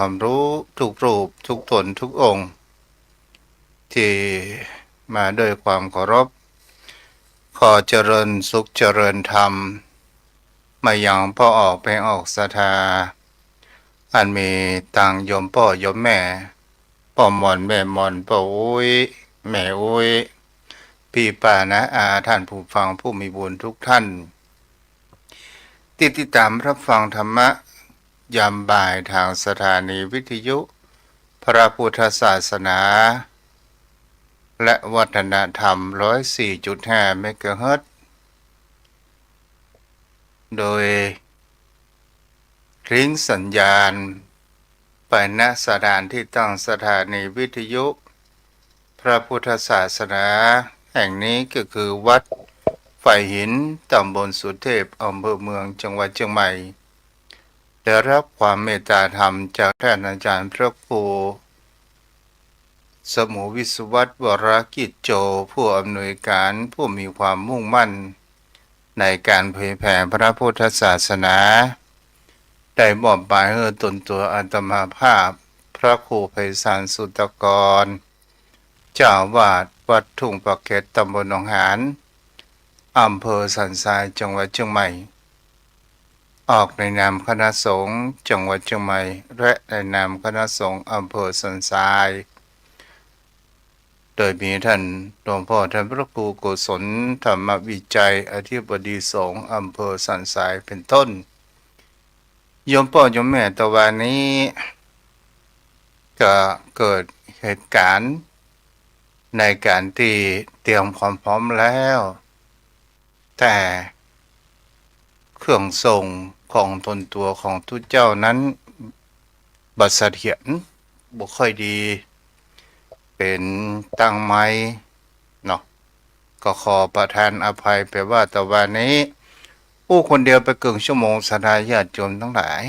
ความรู้ทุกรูปทุกตนทุกองค์ที่มาด้วยความเคารพขอเจริญสุขเจริญธรรมมายังพ่อออกไปออกศรัทธาอันมีต่างโยมพ่อโยมแม่พ่อหมอนแม่หมอนพ่ออุ้ยแม่อุ้ยพี่ป้านะอาท่านผู้ฟังผู้มีบุญทุกท่านติดตามรับฟังธรรมะยามบ่ายทางสถานีวิทยุพระพุทธศาสนาและวัฒนธรรม 104.5 เมกะเฮิรตซ์โดยลิงก์สัญญาณไปณสถานที่ตั้งสถานีวิทยุพระพุทธศาสนาแห่งนี้ก็คือวัดไฝ่หินตำบลสุเทพอำเภอเมืองจังหวัดเชียงใหม่ได้รับความเมตตาธรรมจากท่านอาจารย์พระครูสมุวิศวัตรวรกิจโจผู้อำนวยการผู้มีความมุ่งมั่นในการเผยแผ่พระพุทธศาสนาได้มอบหมายให้ตนตัวอาตมาภาพพระครูไพศาลสุตกรเจ้าอาวาสวัดทุ่งปะเก็ดตำบลหนองหานอำเภอสันทรายจังหวัดเชียงใหม่ออกในนามคณะสงฆ์จังหวัดเชียงใหม่และในนามคณะสงฆ์อำเภอสันทรายโดยมีท่านหลวงพ่อท่านพระครูโกศลธรรมวิจัยอธิบดีสงฆ์อำเภอสันทรายเป็นต้นโยมพ่อโยมแม่ตะวันนี้ก็เกิดเหตุการณ์ในการที่เตรียมความพร้อมแล้วแต่เครื่องส่งของตนตัวของทุกเจ้านั้นบัดเสถียรบ่ค่อยดีเป็นตั้งไม้เนาะก็ขอประทานอภัยไปว่าแต่วันนี้ผู้คนเดียวไปเกินชั่วโมงศรัทธาญาติโยมทั้งหลาย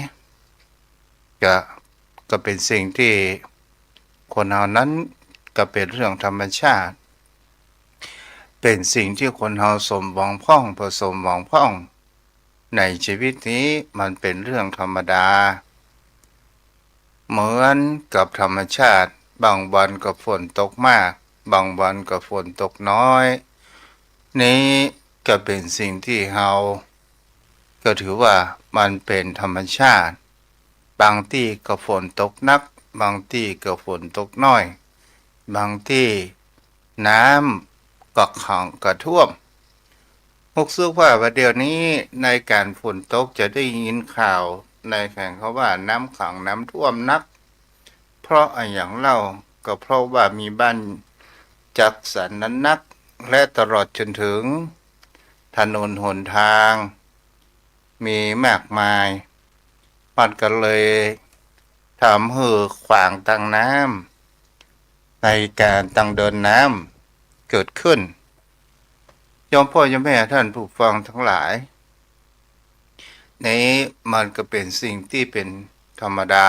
ก็เป็นสิ่งที่คนเรานั้นก็เป็นเรื่องธรรมชาติเป็นสิ่งที่คนเราสมหวังพ้องผสมหวังพ้องในชีวิตนี้มันเป็นเรื่องธรรมดาเหมือนกับธรรมชาติบางวันก็ฝนตกมากบางวันก็ฝนตกน้อยนี้ก็เป็นสิ่งที่เราก็ถือว่ามันเป็นธรรมชาติบางที่ก็ฝนตกนักบางที่ก็ฝนตกน้อยบางที่น้ำก็ขังก็ท่วมซึ่งว่าประเดี๋ยวนี้ในการฝนตกจะได้ยินข่าวในแข่งเขาว่าน้ำขังน้ำท่วมนักเพราะอย่างเล่าก็เพราะว่ามีบ้านจัดสรรนั้นนักและตลอดจนถึงถนนหนทางมีมากมายมันก็เลยทำให้ขวางทางน้ำในการตั้งเดินน้ำเกิดขึ้นโยมพ่อโยมแม่ท่านผู้ฟังทั้งหลายนี้มันก็เป็นสิ่งที่เป็นธรรมดา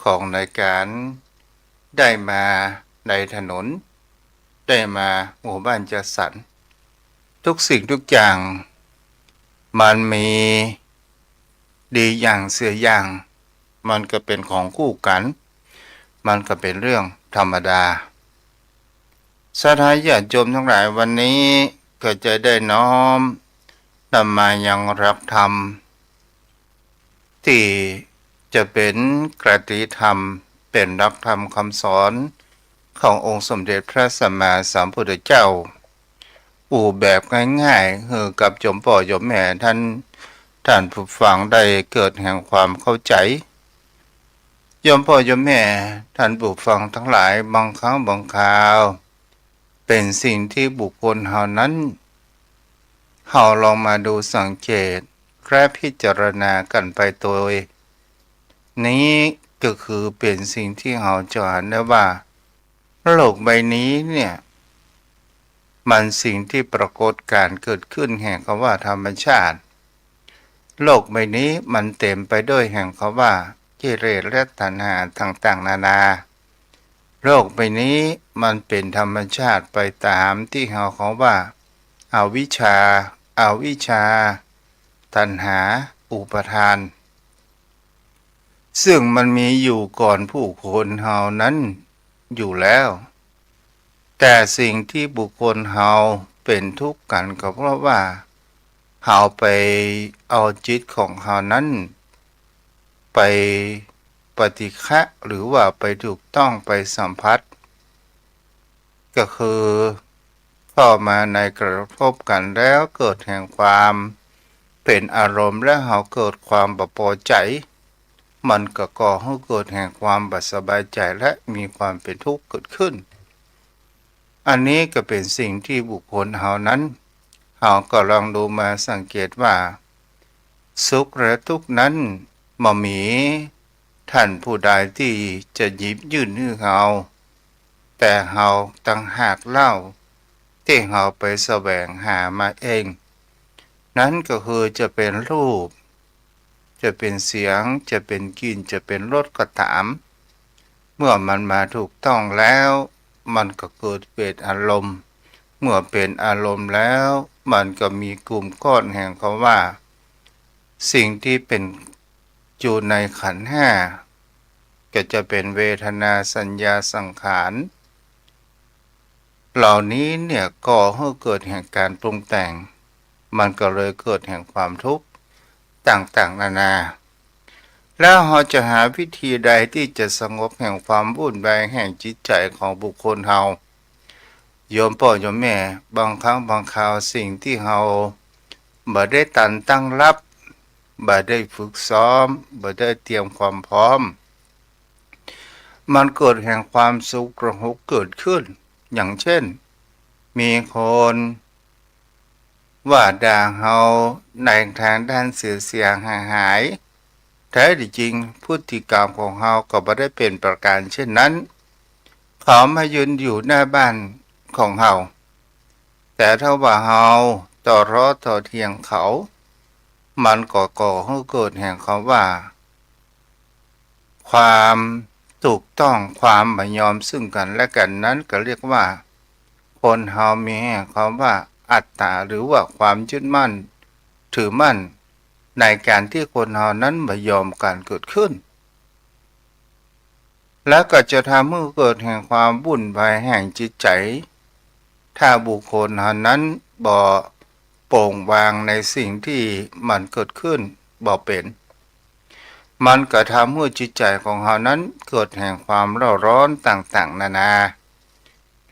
ของในการได้มาในถนนได้มาหมู่บ้านจัดสรรทุกสิ่งทุกอย่างมันมีดีอย่างเสียอย่างมันก็เป็นของคู่กันมันก็เป็นเรื่องธรรมดาศรัทธาญาติโยมทั้งหลายวันนี้ก็จะได้น้อมนำมายังหลักธรรมที่จะเป็นกติธรรมเป็นหลักธรรมคำสอนขององค์สมเด็จพระสัมมาสัมพุทธเจ้าแบบง่ายๆคือกับโยมพ่อโยมแม่ท่านผู้ฟังได้เกิดแห่งความเข้าใจโยมพ่อโยมแม่ท่านผู้ฟังทั้งหลายบางครั้งบางคราวเป็นสิ่งที่บุคคลเหล่านั้นเราลองมาดูสังเกตและพิจารณากันไปโดยนี้ก็คือเป็นสิ่งที่เราจะเห็นได้ว่าโลกใบนี้เนี่ยมันสิ่งที่ปรากฏการเกิดขึ้นแห่งคำว่าธรรมชาติโลกใบนี้มันเต็มไปด้วยแห่งคำว่ากิเลสและตัณหาต่างๆนานาโลกใบนี้มันเป็นธรรมชาติไปตามที่เขาว่าอวิชชาตัณหาอุปทาน ซึ่งมันมีอยู่ก่อนผู้คนเฮานั้นอยู่แล้ว แต่สิ่งที่บุคคลเฮาเป็นทุกข์กันก็เพราะว่าเฮาไปเอาจิตของเฮานั้นไปปฏิฆะหรือว่าไปถูกต้องไปสัมผัสก็คือเข้ามาในกระทบกันแล้วเกิดแห่งความเป็นอารมณ์และเฮาเกิดความบ่พอใจมันก็ก่อให้เกิดแห่งความบ่สบายใจและมีความเป็นทุกข์เกิดขึ้นอันนี้ก็เป็นสิ่งที่บุคคลเฮานั้นเฮาก็ลองดูมาสังเกตว่าสุขและทุกข์นั้นบ่มีท่านผู้ใดที่จะหยิบยื่นให้เฮาแต่เฮาต่างหากเล่าที่เฮาไปแสวงหามาเองนั้นก็คือจะเป็นรูปจะเป็นเสียงจะเป็นกลิ่นจะเป็นรสก็ตามเมื่อมันมาถูกต้องแล้วมันก็เกิดเป็นอารมณ์เมื่อเป็นอารมณ์แล้วมันก็มีกลุ่มก้อนแห่งคำว่าสิ่งที่เป็นอยู่ในขันธ์ห้าก็จะเป็นเวทนาสัญญาสังขารเหล่านี้เนี่ยก่อให้เกิดแห่งการปรุงแต่งมันก็เลยเกิดแห่งความทุกข์ต่างๆนานาแล้วเราจะหาวิธีใดที่จะสงบแห่งความวุ่นวายแห่งจิตใจของบุคคลเฮาโยมพ่อโยมแม่บางครั้งบางคราวสิ่งที่เฮาบ่ได้ตั้งรับบ่ได้ฝึกซ้อมบ่ได้เตรียมความพร้อมมันเกิดแห่งความสุขกระหกเกิดขึ้นอย่างเช่นมีคนว่าด่าเฮาในทางด้านเสียหายแท้ที่จริงพฤติกรรมของเฮาก็บ่ได้เป็นประการเช่นนั้นเขามายืนอยู่หน้าบ้านของเฮาแต่ถ้าว่าเฮาต่อร้อต่อเถียงเขามันก็ก่อให้เกิดแห่งคำว่าความถูกต้องความบ่ยอมซึ่งกันและกันนั้นก็เรียกว่าคนเฮามีแห่งคำว่าอัตตาหรือว่าความยึดมั่นถือมั่นในการที่คนเฮานั้นบ่ยอมกันเกิดขึ้นและก็จะทำให้เกิดแห่งความวุ่นวายแห่งจิตใจถ้าบุคคลเฮานั้นบ่โปร่งวางในสิ่งที่มันเกิดขึ้นบ่เป็นมันก็ทำให้จิตใจของเฮานั้นเกิดแห่งความเร่าร้อนต่างๆนานา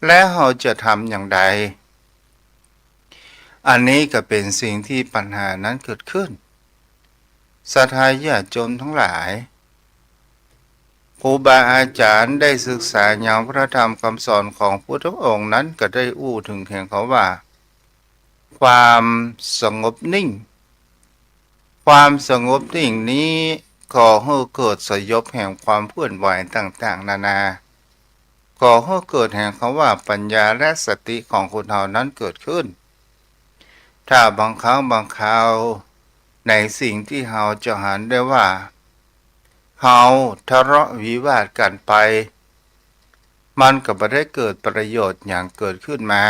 และเฮาจะทำอย่างไรอันนี้ก็เป็นสิ่งที่ปัญหานั้นเกิดขึ้นศรัทธาญาติโยมทั้งหลายครูบาอาจารย์ได้ศึกษาอย่างพระธรรมคำสอนของพุทธองค์นั้นก็ได้อู้ถึงแห่งเขาว่าความสงบนิ่งความสงบนิ่งนี้ก่อให้เกิดสยบแห่งความเคลื่อนไหวต่างๆนานาก่อให้เกิดแห่งคำว่าปัญญาและสติของคนเฮานั้นเกิดขึ้นถ้าบางครั้งบางคราวในสิ่งที่เฮาจะหันได้ว่าเฮาทะเลาะวิวาทกันไปมันก็บ่ได้เกิดประโยชน์อย่างเกิดขึ้นมา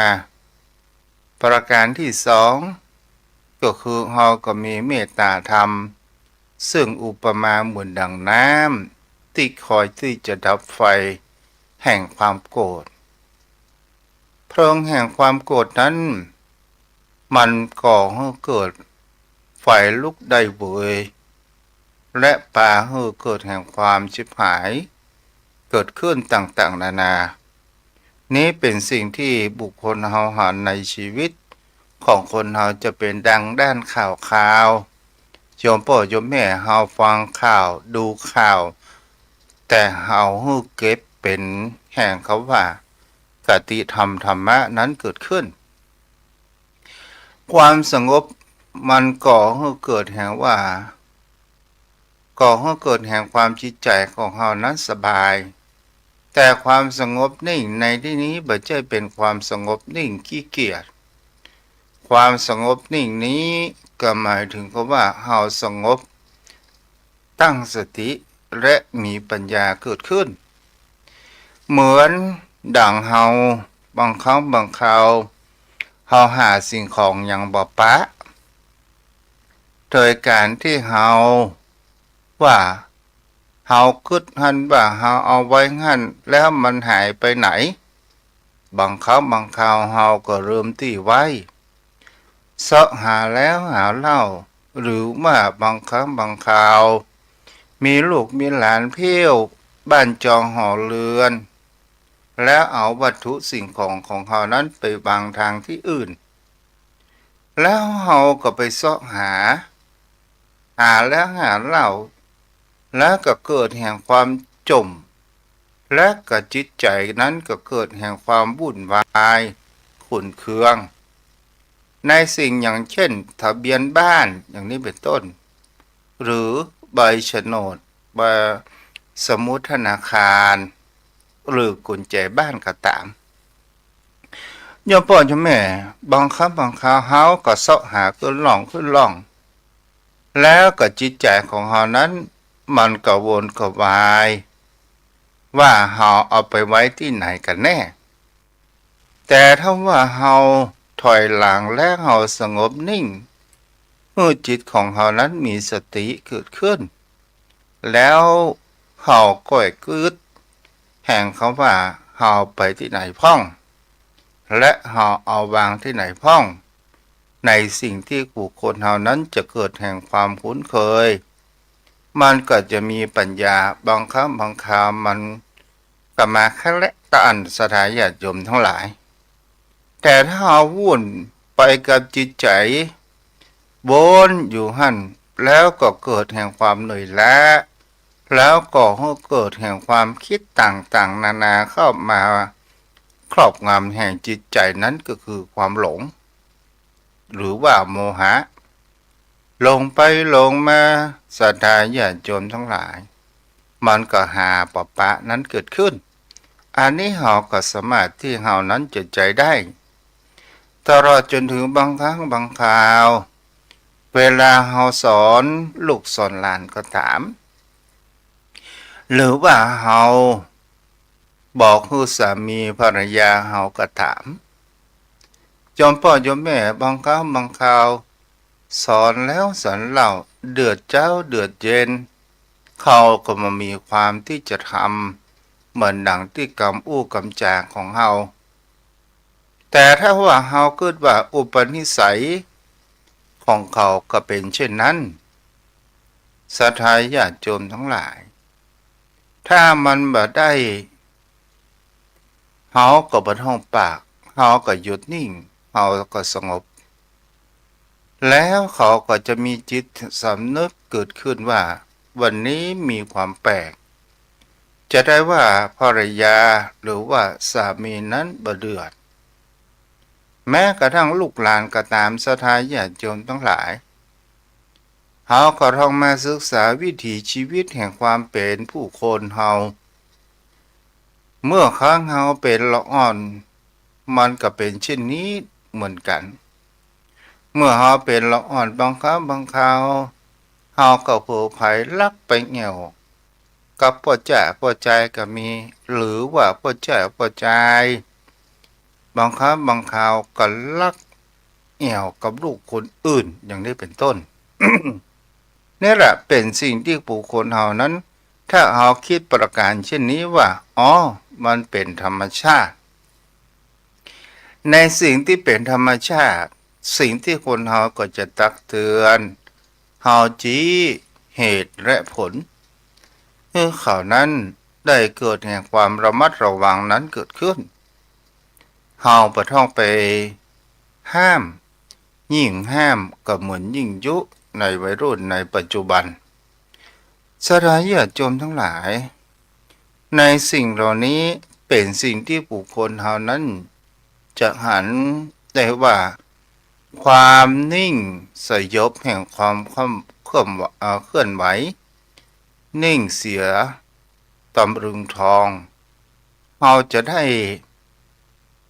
ประการที่สองก็คือเฮาก็มีเมตตาธรรมซึ่งอุปมาเหมือนดังน้ำที่คอยที่จะดับไฟแห่งความโกรธเพลิงแห่งความโกรธนั้นมันก่อให้เกิดไฟลุกได้เวยและพาให้เกิดแห่งความชิบหายเกิดขึ้นต่างๆนานานี้เป็นสิ่งที่บุคคลเฮาหันในชีวิตของคนเฮาจะเป็นดังด้านข่าวโยมพ่อโยมแม่เฮาฟังข่าวดูข่าวแต่เฮาฮู้เก็บเป็นแห่งเขาว่ากติธรรมธรรมะนั้นเกิดขึ้นความสงบมันก่อให้เกิดแห่งว่าก่อให้เกิดแห่งความจิตใจของเฮานั้นสบายแต่ความสงบนิ่งในที่นี้บ่ใช่เป็นความสงบนิ่งขี้เกียจความสงบนิ่งนี้ก็หมายถึงว่าเฮาสงบตั้งสติและมีปัญญาเกิดขึ้นเหมือนดั่งเฮาบางครั้งบางคราวเฮาหาสิ่งของอย่างบ่ปะโดยการที่เฮาว่า เฮาคิดหันว่าเฮาเอาไว้หันแล้วมันหายไปไหนบางครั้งบางคราวเฮาก็เริ่มที่ไว้เสาะหาแล้วหาเล่าหรือว่าบางครั้งบางคราวมีลูกมีหลานเพี้ยวบ้านจองหอเรือนแล้วเอาวัตถุสิ่งของเขานั้นไปวางทางที่อื่นแล้วเฮาก็ไปเสาะหาแล้วหาเล่าแล้วก็เกิดแห่งความจมและก็จิตใจนั้นก็เกิดแห่งความวุ่นวายขุ่นเคืองในสิ่งอย่างเช่นทะเบียนบ้านอย่างนี้เป็นต้นหรือใบโฉนดใบสมุดธนาคารหรือกุญแจบ้านก็ตามโยมพ่อโยมแม่บางครั้งบางคราวเฮาก็เสาะหาขึ้นล่องแล้วก็จิตใจของเฮานั้นมันก็วนก็วายว่าเฮาเอาไปไว้ที่ไหนกันแน่แต่ถ้าว่าเฮาถอยหลังและเฮาสงบนิ่งเมื่อจิตของเฮานั้นมีสติเกิดขึ้นแล้วเฮาก็กึดแห่งคำว่าเฮาไปที่ไหนพ้องและเฮาเอาวางที่ไหนพ้องในสิ่งที่บุคคลเฮานั้นจะเกิดแห่งความคุ้นเคยมันก็จะมีปัญญาบางครั้งบางคราวมันก็มาแค่และตะอันสถาญาติโยมทั้งหลายแต่ถ้าเฮาวุ่นไปกับจิตใจวนอยู่หั่นแล้วก็เกิดแห่งความเหนื่อยล้าแล้วก็เกิดแห่งความคิดต่างๆนานาเข้ามาครอบงำแห่งจิตใจนั้นก็คือความหลงหรือว่าโมหะลงไปลงมาศรัทธาญาติโยมทั้งหลายมันก็หาปะปะนั้นเกิดขึ้นอันนี้เฮาก็สามารถที่เฮานั้นจะใจได้ตลอดจนถึงบางครั้งบางคราวเวลาเฮาสอนลูกสอนหลานก็ถามหรือว่าเฮาบอกคือสามีภรรยาเฮาก็ถามโยมพ่อโยมแม่บางครั้งบางคราวสอนแล้วสอนเล่าเดือดเจ้าเดือดเย็นเขาก็มามีความที่จะทำเหมือนดังที่กำอู้กำจางของเฮาแต่ถ้าว่าเฮาคิดว่าอุปนิสัยของเขาก็เป็นเช่นนั้นศรัทธาญาติโยมทั้งหลายถ้ามันบ่ได้เฮาก็บ่ท้องปากเฮาก็หยุดนิ่งเฮาก็สงบแล้วเขาก็จะมีจิตสำนึกเกิดขึ้นว่าวันนี้มีความแปลกจะได้ว่าภรรยาหรือว่าสามีนั้นบ่เดือดแม้กระทั่งลูกหลานก็ตามศรัทธาญาติโยมทั้งหลายเฮาก็ต้องมาศึกษาวิถีชีวิตแห่งความเป็นผู้คนเฮาเมื่อครั้งเฮาเป็นละอ่อนมันก็เป็นเช่นนี้เหมือนกันเมื่อเฮาเป็นละอ่อนบางครั้งบางคราวเฮาก็เผลอไผลลักไปแง่วกับพ่อจ้าพ่อใจก็มีหรือว่าพ่อจ้าพ่อใจบางครั้งบางคราวก็ลักแง่วกับลูกคนอื่นอย่างนี้เป็นต้น นี่แหละเป็นสิ่งที่บุคคลเฮานั้นถ้าเฮาคิดประการเช่นนี้ว่าอ๋อมันเป็นธรรมชาติในสิ่งที่เป็นธรรมชาติสิ่งที่คนเฮาก็จะตักเตือนเฮาชี้เหตุและผลเมื่อเขานั้นได้เกิดแห่งความระมัดระวังนั้นเกิดขึ้นเฮาบ่ต้องไปห้ามยิ่งห้ามก็เหมือนยิ่งยุในวัยรุ่นในปัจจุบันศรัทธาญาติโยมทั้งหลายในสิ่งเหล่านี้เป็นสิ่งที่บุคคลเฮานั้นจะหันได้ว่าความนิ่งสยบแห่งความเคลื่อนไหวนิ่งเสียตำรึงทองเราจะได้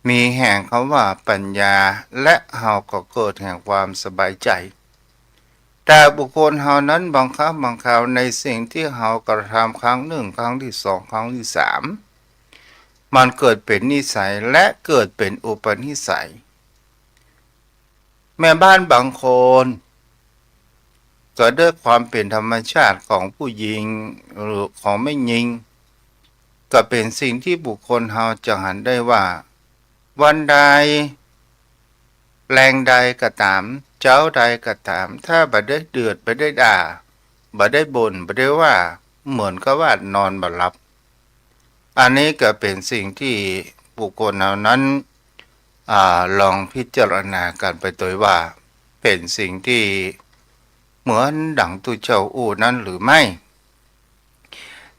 มีแห่งคำว่าปัญญาและเราก็เกิดแห่งความสบายใจแต่บุคคลเฮานั้นบางครั้งบางคราวในสิ่งที่เฮากระทำครั้งหนึ่งครั้งที่สองครั้งที่สามมันเกิดเป็นนิสัยและเกิดเป็นอุปนิสัยแม่บ้านบางคน ก็ด้วยความเป็นธรรมชาติของผู้หญิงหรือของไม่หญิงก็เป็นสิ่งที่บุคคลเฮาจะหันได้ว่าวันใดแรงใดก็ตามเจ้าใดก็ตามถ้าบ่ได้เดือดบ่ได้ด่าบ่ได้บ่นบ่ได้ว่าเหมือนกับว่านอนบ่หลับอันนี้ก็เป็นสิ่งที่บุคคลเหล่านั้นลองพิจารณากันไปโดยว่าเป็นสิ่งที่เหมือนดั่งตุเจ้าอู้นั้นหรือไม่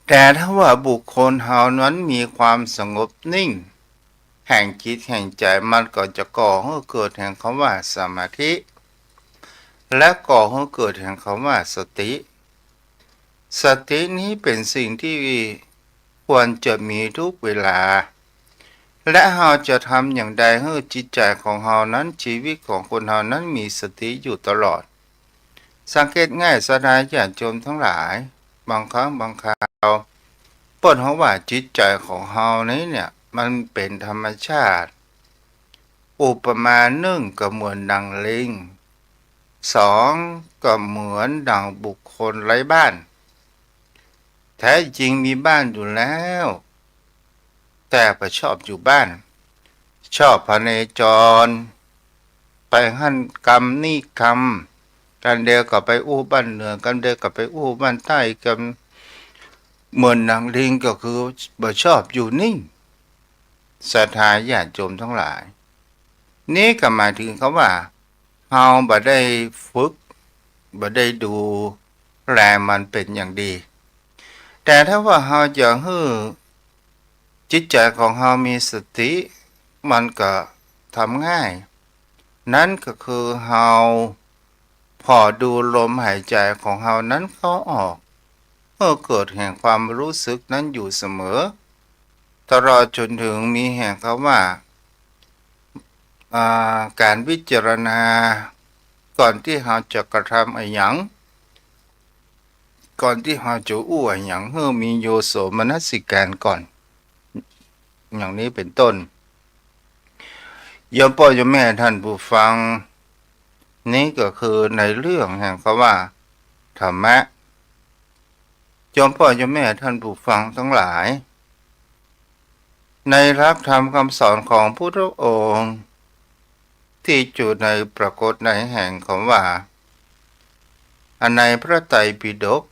แต่ถ้าว่าบุคคลเหล่านั้นมีความสงบนิ่งแห่งจิตแห่งใจมันก็จะก่อให้เกิดแห่งคำว่าสมาธิและก่อให้เกิดแห่งคำว่าสติสตินี้เป็นสิ่งที่ควรจะมีทุกเวลาและเราจะทำอย่างใดให้จิตใจของเรานั้นชีวิตของคนเรานั้นมีสติอยู่ตลอดสังเกตง่ายสดายญาติโยมทั้งหลายบางครั้งบางคราวเปิดหัวว่าจิตใจของเรานี้เนี่ยมันเป็นธรรมชาติอุปมาหนึ่งก็เหมือนดังลิงสองก็เหมือนดังบุคคลไร้บ้านแท้จริงมีบ้านอยู่แล้วแต่ไปชอบอยู่บ้านชอบพเนจรไปหั่นกรรมนี่กรรมกันเดียวก็ไปอู้บ้านเหนือกันเดียวก็ไปอู้บ้านใต้กันเหมือนนางลิงก็คือบ่ชอบอยู่นิ่งศรัทธาญาติโยมทั้งหลายนี่ก็หมายถึงเขาว่าเฮาบ่ได้ฝึกบ่ได้ดูแลมันเป็นอย่างดีแต่ถ้าว่าเฮาอยากให้จิตใจของเฮามีสติมันก็ทำง่ายนั่นก็คือเฮาพอดูลมหายใจของเฮานั้นเข้าออกเกิดแห่งความรู้สึกนั้นอยู่เสมอตลอดจนถึงมีแห่งคำว่าการวิจารณาก่อนที่เราจะกระทำอะไรอย่างก่อนที่เราจะอู้อะไรอย่างให้มีโยโสมนสิการก่อนอย่างนี้เป็นต้นโยมพ่อโยมแม่ท่านผู้ฟังนี่ก็คือในเรื่องแห่งคำว่าธรรมะโยมพ่อโยมแม่ท่านผู้ฟังทั้งหลายในหลักธรรมคำสอนของพุทธองค์ที่อยู่ในปรากฏในแห่งคำว่าอันในพระไตรปิฎก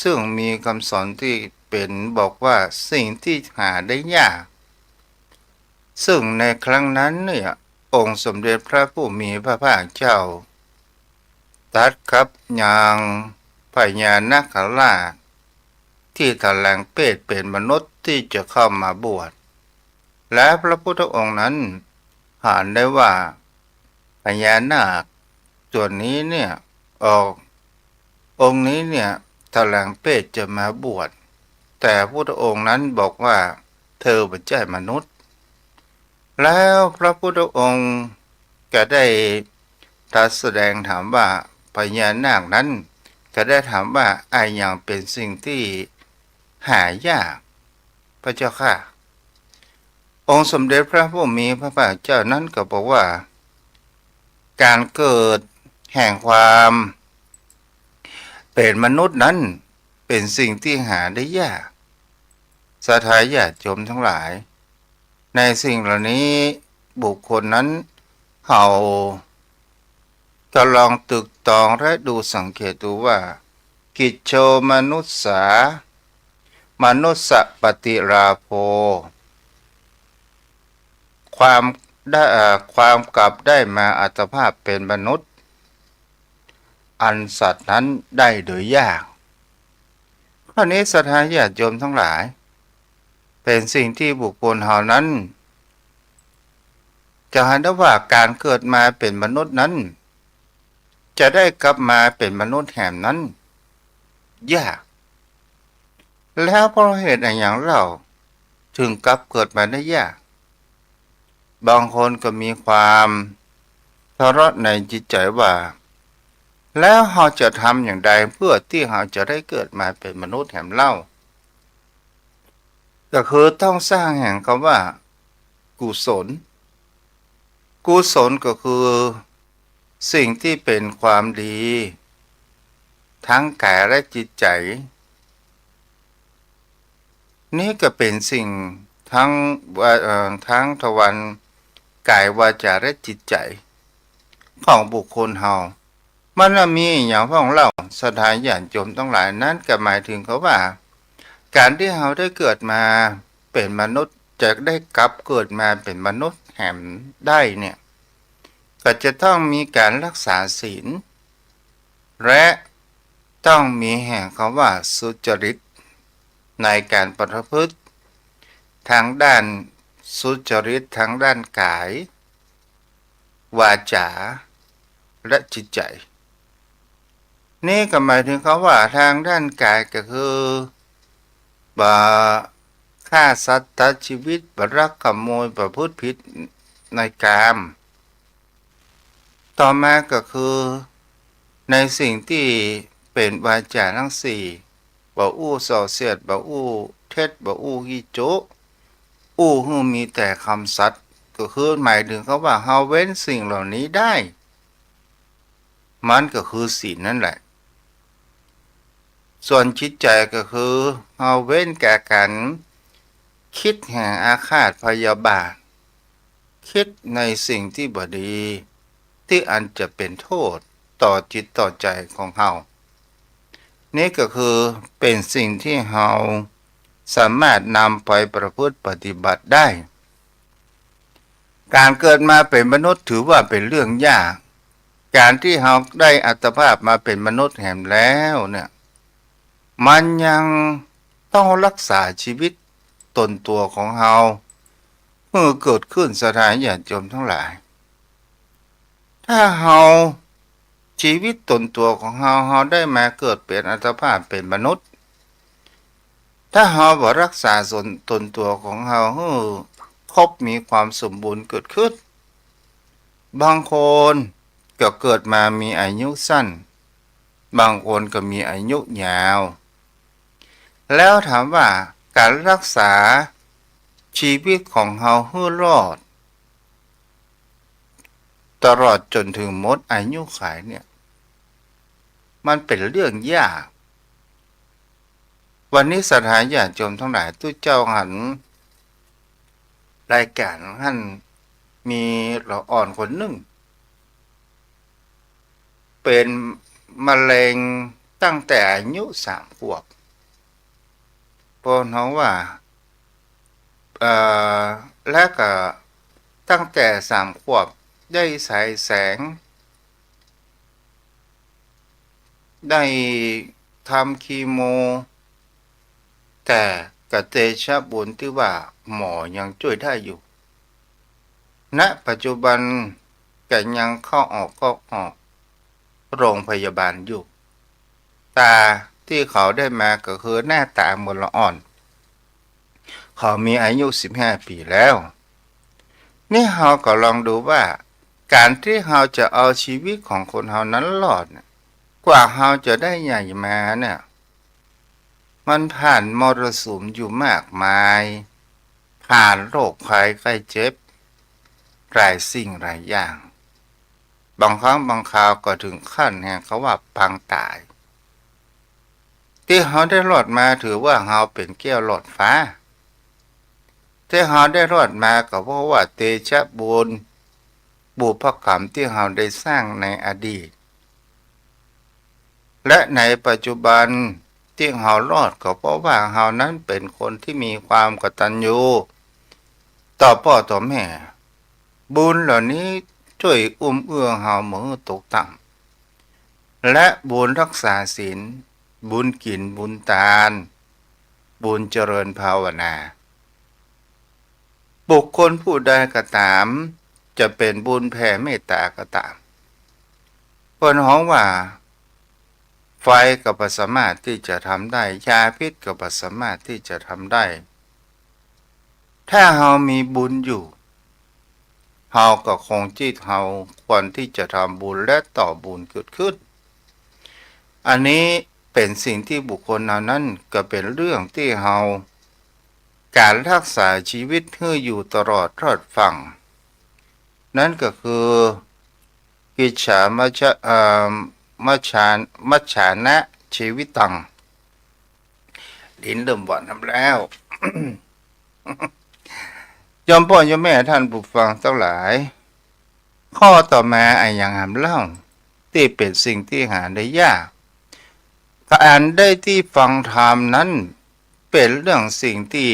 ซึ่งมีคำสอนที่เป็นบอกว่าสิ่งที่หาได้ยากซึ่งในครั้งนั้นเนี่ยองค์สมเด็จพระผู้มีพระภาคเจ้าตรัสครับอย่างพญานาคราชที่แถลงเพศเป็นมนุษย์ที่จะเข้ามาบวชและพระพุทธองค์นั้นหานได้ว่าพญานาคตัวนี้เนี่ยองค์นี้เนี่ยแถลงเพศจะมาบวชแต่พระพุทธองค์นั้นบอกว่าเธอเป็นเจ้ามนุษย์แล้วพระพุทธองค์ก็ได้ตรัสแสดงถามว่าพญานาคนั้นก็ได้ถามว่าอะไรอย่างเป็นสิ่งที่หายากพระเจ้าค่ะองค์สมเด็จพระผู้มีพระภาคเจ้านั้นก็บอกว่าการเกิดแห่งความเป็นมนุษย์นั้นเป็นสิ่งที่หาได้ยากศรัทธาญาติโยมทั้งหลายในสิ่งเหล่านี้บุคคลนั้นเขาจะลองตึกตองและดูสังเกตดูว่ากิจโชมนุสสามนุสสปฏิราโภความกลับได้มาอัตภาพเป็นมนุษย์อันสัตว์นั้นได้โดยยากข้อนี้ศรัทธาญาติโยมทั้งหลายเป็นสิ่งที่บุคคลเหล่านั้นจะเห็นได้ว่าการเกิดมาเป็นมนุษย์นั้นจะได้กลับมาเป็นมนุษย์แห่งนั้นยากแล้วเพราะเหตุอะไรอย่างเราถึงกลับเกิดมาได้ยากบางคนก็มีความทะเลาะในจิตใจว่าแล้วเราจะทำอย่างใดเพื่อที่เราจะได้เกิดมาเป็นมนุษย์แห่งเล่าก็คือต้องสร้างแห่งคำว่ากุศลก็คือสิ่งที่เป็นความดี ทั้งกายและจิตใจนี่ก็เป็นสิ่งทั้งทั้งทวารกายวาจาและจิตใจของบุคคลเฮามันมีอย่างของเราสถานญาณโยมทั้งหลายนั้นก็หมายถึงเขาว่าการที่เฮาได้เกิดมาเป็นมนุษย์จะได้กลับเกิดมาเป็นมนุษย์แห่งได้เนี่ยก็จะต้องมีการรักษาศีลและต้องมีแห่งคำว่าสุจริตในการประพฤติทางด้านสุจริตทางด้านกายวาจาและจิตใจนี่ก็หมายถึงเขาว่าทางด้านกายก็คือบ่ฆ่าสัตว์ตัดชีวิตบ่ลักขโมยประพฤติผิดในกามต่อมาก็คือในสิ่งที่เป็นวาจาทั้งสี่บ่อู้ส่อเสียดบ่อู้เท็จบ่อู้ฮีโจอู้ฮือมีแต่คำสัตย์ก็คือหมายถึงเขาว่าเฮาเว้นสิ่งเหล่านี้ได้มันก็คือศีลนั่นแหละส่วนจิตใจก็คือเฮาเว้นแก่กันคิดแห่งอาฆาตพยาบาทคิดในสิ่งที่บ่ดีที่อันจะเป็นโทษต่อจิตต่อใจของเฮานี่ก็คือเป็นสิ่งที่เฮาสามารถนำไปประพฤติปฏิบัติได้การเกิดมาเป็นมนุษย์ถือว่าเป็นเรื่องยากการที่เฮาได้อัตภาพมาเป็นมนุษย์แห่งแล้วเนี่ยมันยังต้องรักษาชีวิตตนตัวของเฮาเมื่อเกิดขึ้นสถานญาติโยมทั้งหลายถ้าเฮาชีวิตตนตัวของเฮาได้มาเกิดเป็นอัตภาพเป็นมนุษย์ถ้าเฮาบ่รักษาตนตัวของเฮาให้ครบมีความสมบูรณ์เกิดขึ้นบางคนก็เกิดมามีอายุสั้นบางคนก็มีอายุยาวแล้วถามว่าการรักษาชีวิตของเฮาให้รอดตลอดจนถึงหมดอายุขัยเนี่ยมันเป็นเรื่องยากวันนี้สถานญาติโยมทั้งหลายตู้เจ้าหันรายการท่านมีเราอ่อนคนหนึ่งเป็นมะเร็งตั้งแต่อายุ3 ขวบเพราะน้องว่าและก็ตั้งแต่3 ขวบได้ฉายแสงได้ทำคีโมแต่กเตชะบุญที่ว่าหมอยังช่วยได้อยู่ณปัจจุบันก็ยังเข้าออกโรงพยาบาลอยู่ตาที่เขาได้มาก็คือหน้าตาเหมือนละอ่อนเขามีอายุ15 ปีแล้วนี่เราก็ลองดูว่าการที่เราจะเอาชีวิตของคนเรานั้นรอดกว่าเราจะได้ใหญ่มาเนี่ยมันผ่านมรสุมอยู่มากมายผ่านโรคภัยไข้เจ็บหลายสิ่งหลายอย่างบางครั้งบางคราวก็ถึงขั้นแห่งเขาว่าปางตายที่เราได้รอดมาถือว่าเราเป็นแก้วหลอดฟ้าที่เราได้รอดมาก็เพราะว่าเตชะบุญบุพกรรมที่เราได้สร้างในอดีตและในปัจจุบันที่เรารอดก็เพราะว่าเรานั้นเป็นคนที่มีความกตัญญูต่อพ่อต่อแม่บุญเหล่านี้ช่วยเอื้อเราเมื่อตกต่ำและบุญรักษาศีลบุญกินบุญทานบุญเจริญภาวนาบุคคลผู้ใดก็ตามจะเป็นบุญแผ่เมตตาก็ตามเพิ่นฮ้องว่าไฟก็บ่สามารถที่จะทำได้ยาพิษก็บ่สามารถที่จะทำได้ถ้าเรามีบุญอยู่เราก็คงที่เราควรที่จะทำบุญและต่อบุญเกิดขึ้นอันนี้เป็นสิ่งที่บุคคลนั้นก็เป็นเรื่องที่เราการรักษาชีวิตให้อยู่ตลอดรอดฝั่งนั่นก็คือกิจฉามัชฌานะ ชีวิตตังลิ้นเริ่มหวานน้ำแล้ว ยอมพ่อยอมแม่ท่านผู้ฟังทั้งหลาย ข้อต่อมาอย่างหำเล่าที่เป็นสิ่งที่หาได้ยากการได้ที่ฟังธรรมนั้นเป็นเรื่องสิ่งที่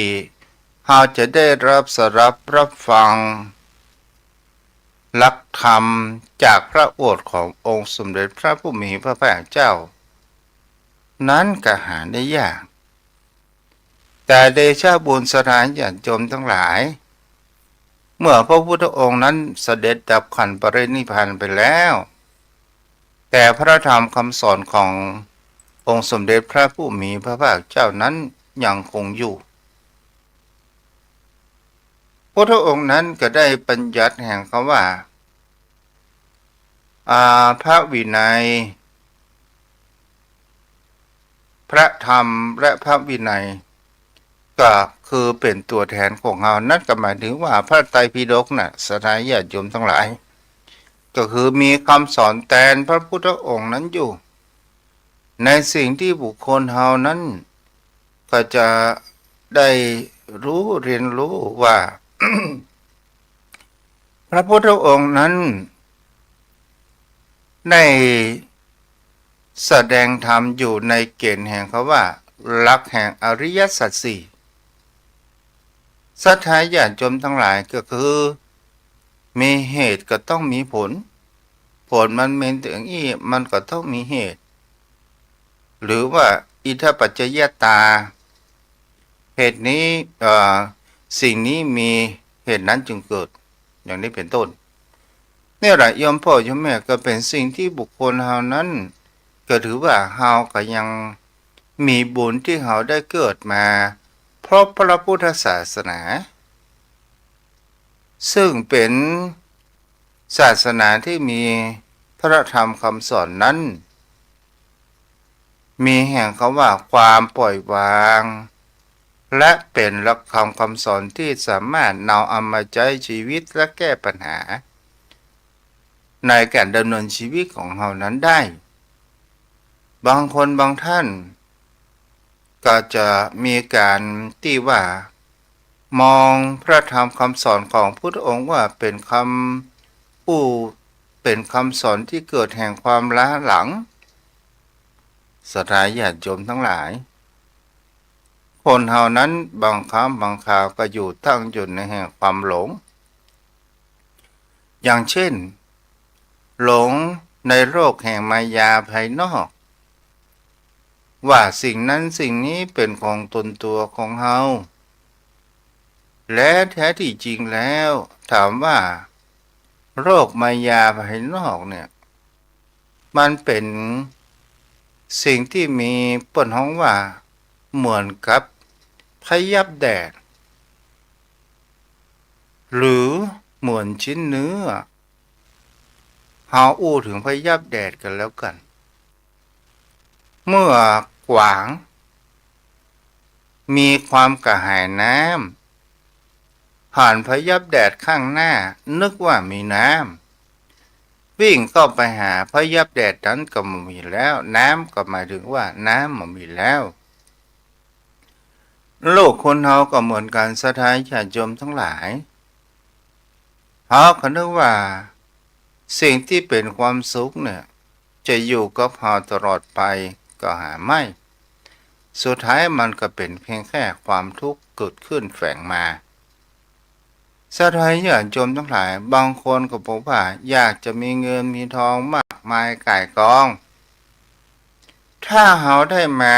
เราจะได้รับฟังหลักธรรมจากพระโอษฐ์ขององค์สมเด็จพระผู้มีพระภาคเจ้านั้นก็หาได้ยากแต่เดชะบุญสถานญาติโยมทั้งหลายเมื่อพระพุทธองค์นั้นเสด็จดับขันธ์ปรินิพพานไปแล้วแต่พระธรรมคำสอนขององค์สมเด็จพระผู้มีพระภาคเจ้านั้นยังคงอยู่พระองค์นั้นก็ได้บัญญัติแห่งคำว่าพระวินัยพระธรรมและพระวินัยก็คือเป็นตัวแทนของเรานั่นก็หมายถึงว่าพระไตรปิฎกน่ะสถานญาติโยมทั้งหลายก็คือมีคำสอนแทนพระพุทธองค์นั้นอยู่ในสิ่งที่บุคคลเรานั้นก็จะได้รู้เรียนรู้ว่า พระพุทธองค์นั้นได้แสดงธรรมอยู่ในเกณฑ์แห่งคำว่าหลักแห่งอริยสัจสี่สัทธาญาติโยมทั้งหลายก็คือมีเหตุก็ต้องมีผลผลมันเป็นถึงอีมันก็ต้องมีเหตุหรือว่าอิทธปัจจยตาเหตุนี้สิ่งนี้มีเหตุนั้นจึงเกิดอย่างนี้เป็นต้นนี่แหละโยมพ่อโยมแม่ก็เป็นสิ่งที่บุคคลเฮานั้นก็ถือว่าเฮาก็ยังมีบุญที่เฮาได้เกิดมาเพราะพระพุทธศาสนาซึ่งเป็นศาสนาที่มีพระธรรมคำสอนนั้นมีแห่งคำว่าความปล่อยวางและเป็นหลักคำสอนที่สามารถนำเอามาใช้ชีวิตและแก้ปัญหาในการดำเนินชีวิตของเรานั้นได้บางคนบางท่านก็จะมีการที่ว่ามองพระธรรมคำสอนของพุทธองค์ว่าเป็นเป็นคำสอนที่เกิดแห่งความล้าหลังศรัทธาญาติโยมทั้งหลายคนเฮานั้นบางครั้งบางคราวก็อยู่ตั้งอยู่ในแห่งความหลงอย่างเช่นหลงในโลกแห่งมายาภายนอกว่าสิ่งนั้นสิ่งนี้เป็นของตนตัวของเฮาและแท้ที่จริงแล้วถามว่าโลกมายาภายนอกเนี่ยมันเป็นสิ่งที่มีเปิ้นฮ้องว่าเหมือนกับพยับแดดหรือเหมือนชิ้นเนื้อเฮาอู้ถึงพยับแดดกันแล้วกันเมื่อกวางมีความกระหายน้ำผ่านพยับแดดข้างหน้านึกว่ามีน้ำวิ่งเข้าไปหาพยับแดดนั้นก็ไม่มีแล้วน้ำก็หมายถึงว่าน้ำไม่มีแล้วโลกคนเฮาก็เหมือนกันศรัทธาญาติโยมทั้งหลายเฮาก็นึกว่าสิ่งที่เป็นความสุขเนี่ยจะอยู่กับเฮาตลอดไปก็หาไม่สุดท้ายมันก็เป็นเพียงแค่ความทุกข์เกิดขึ้นแฝงมาศรัทธาญาติโยมทั้งหลายบางคนก็บอกว่าอยากจะมีเงินมีทองมากมายก่ายกองถ้าเฮาได้มา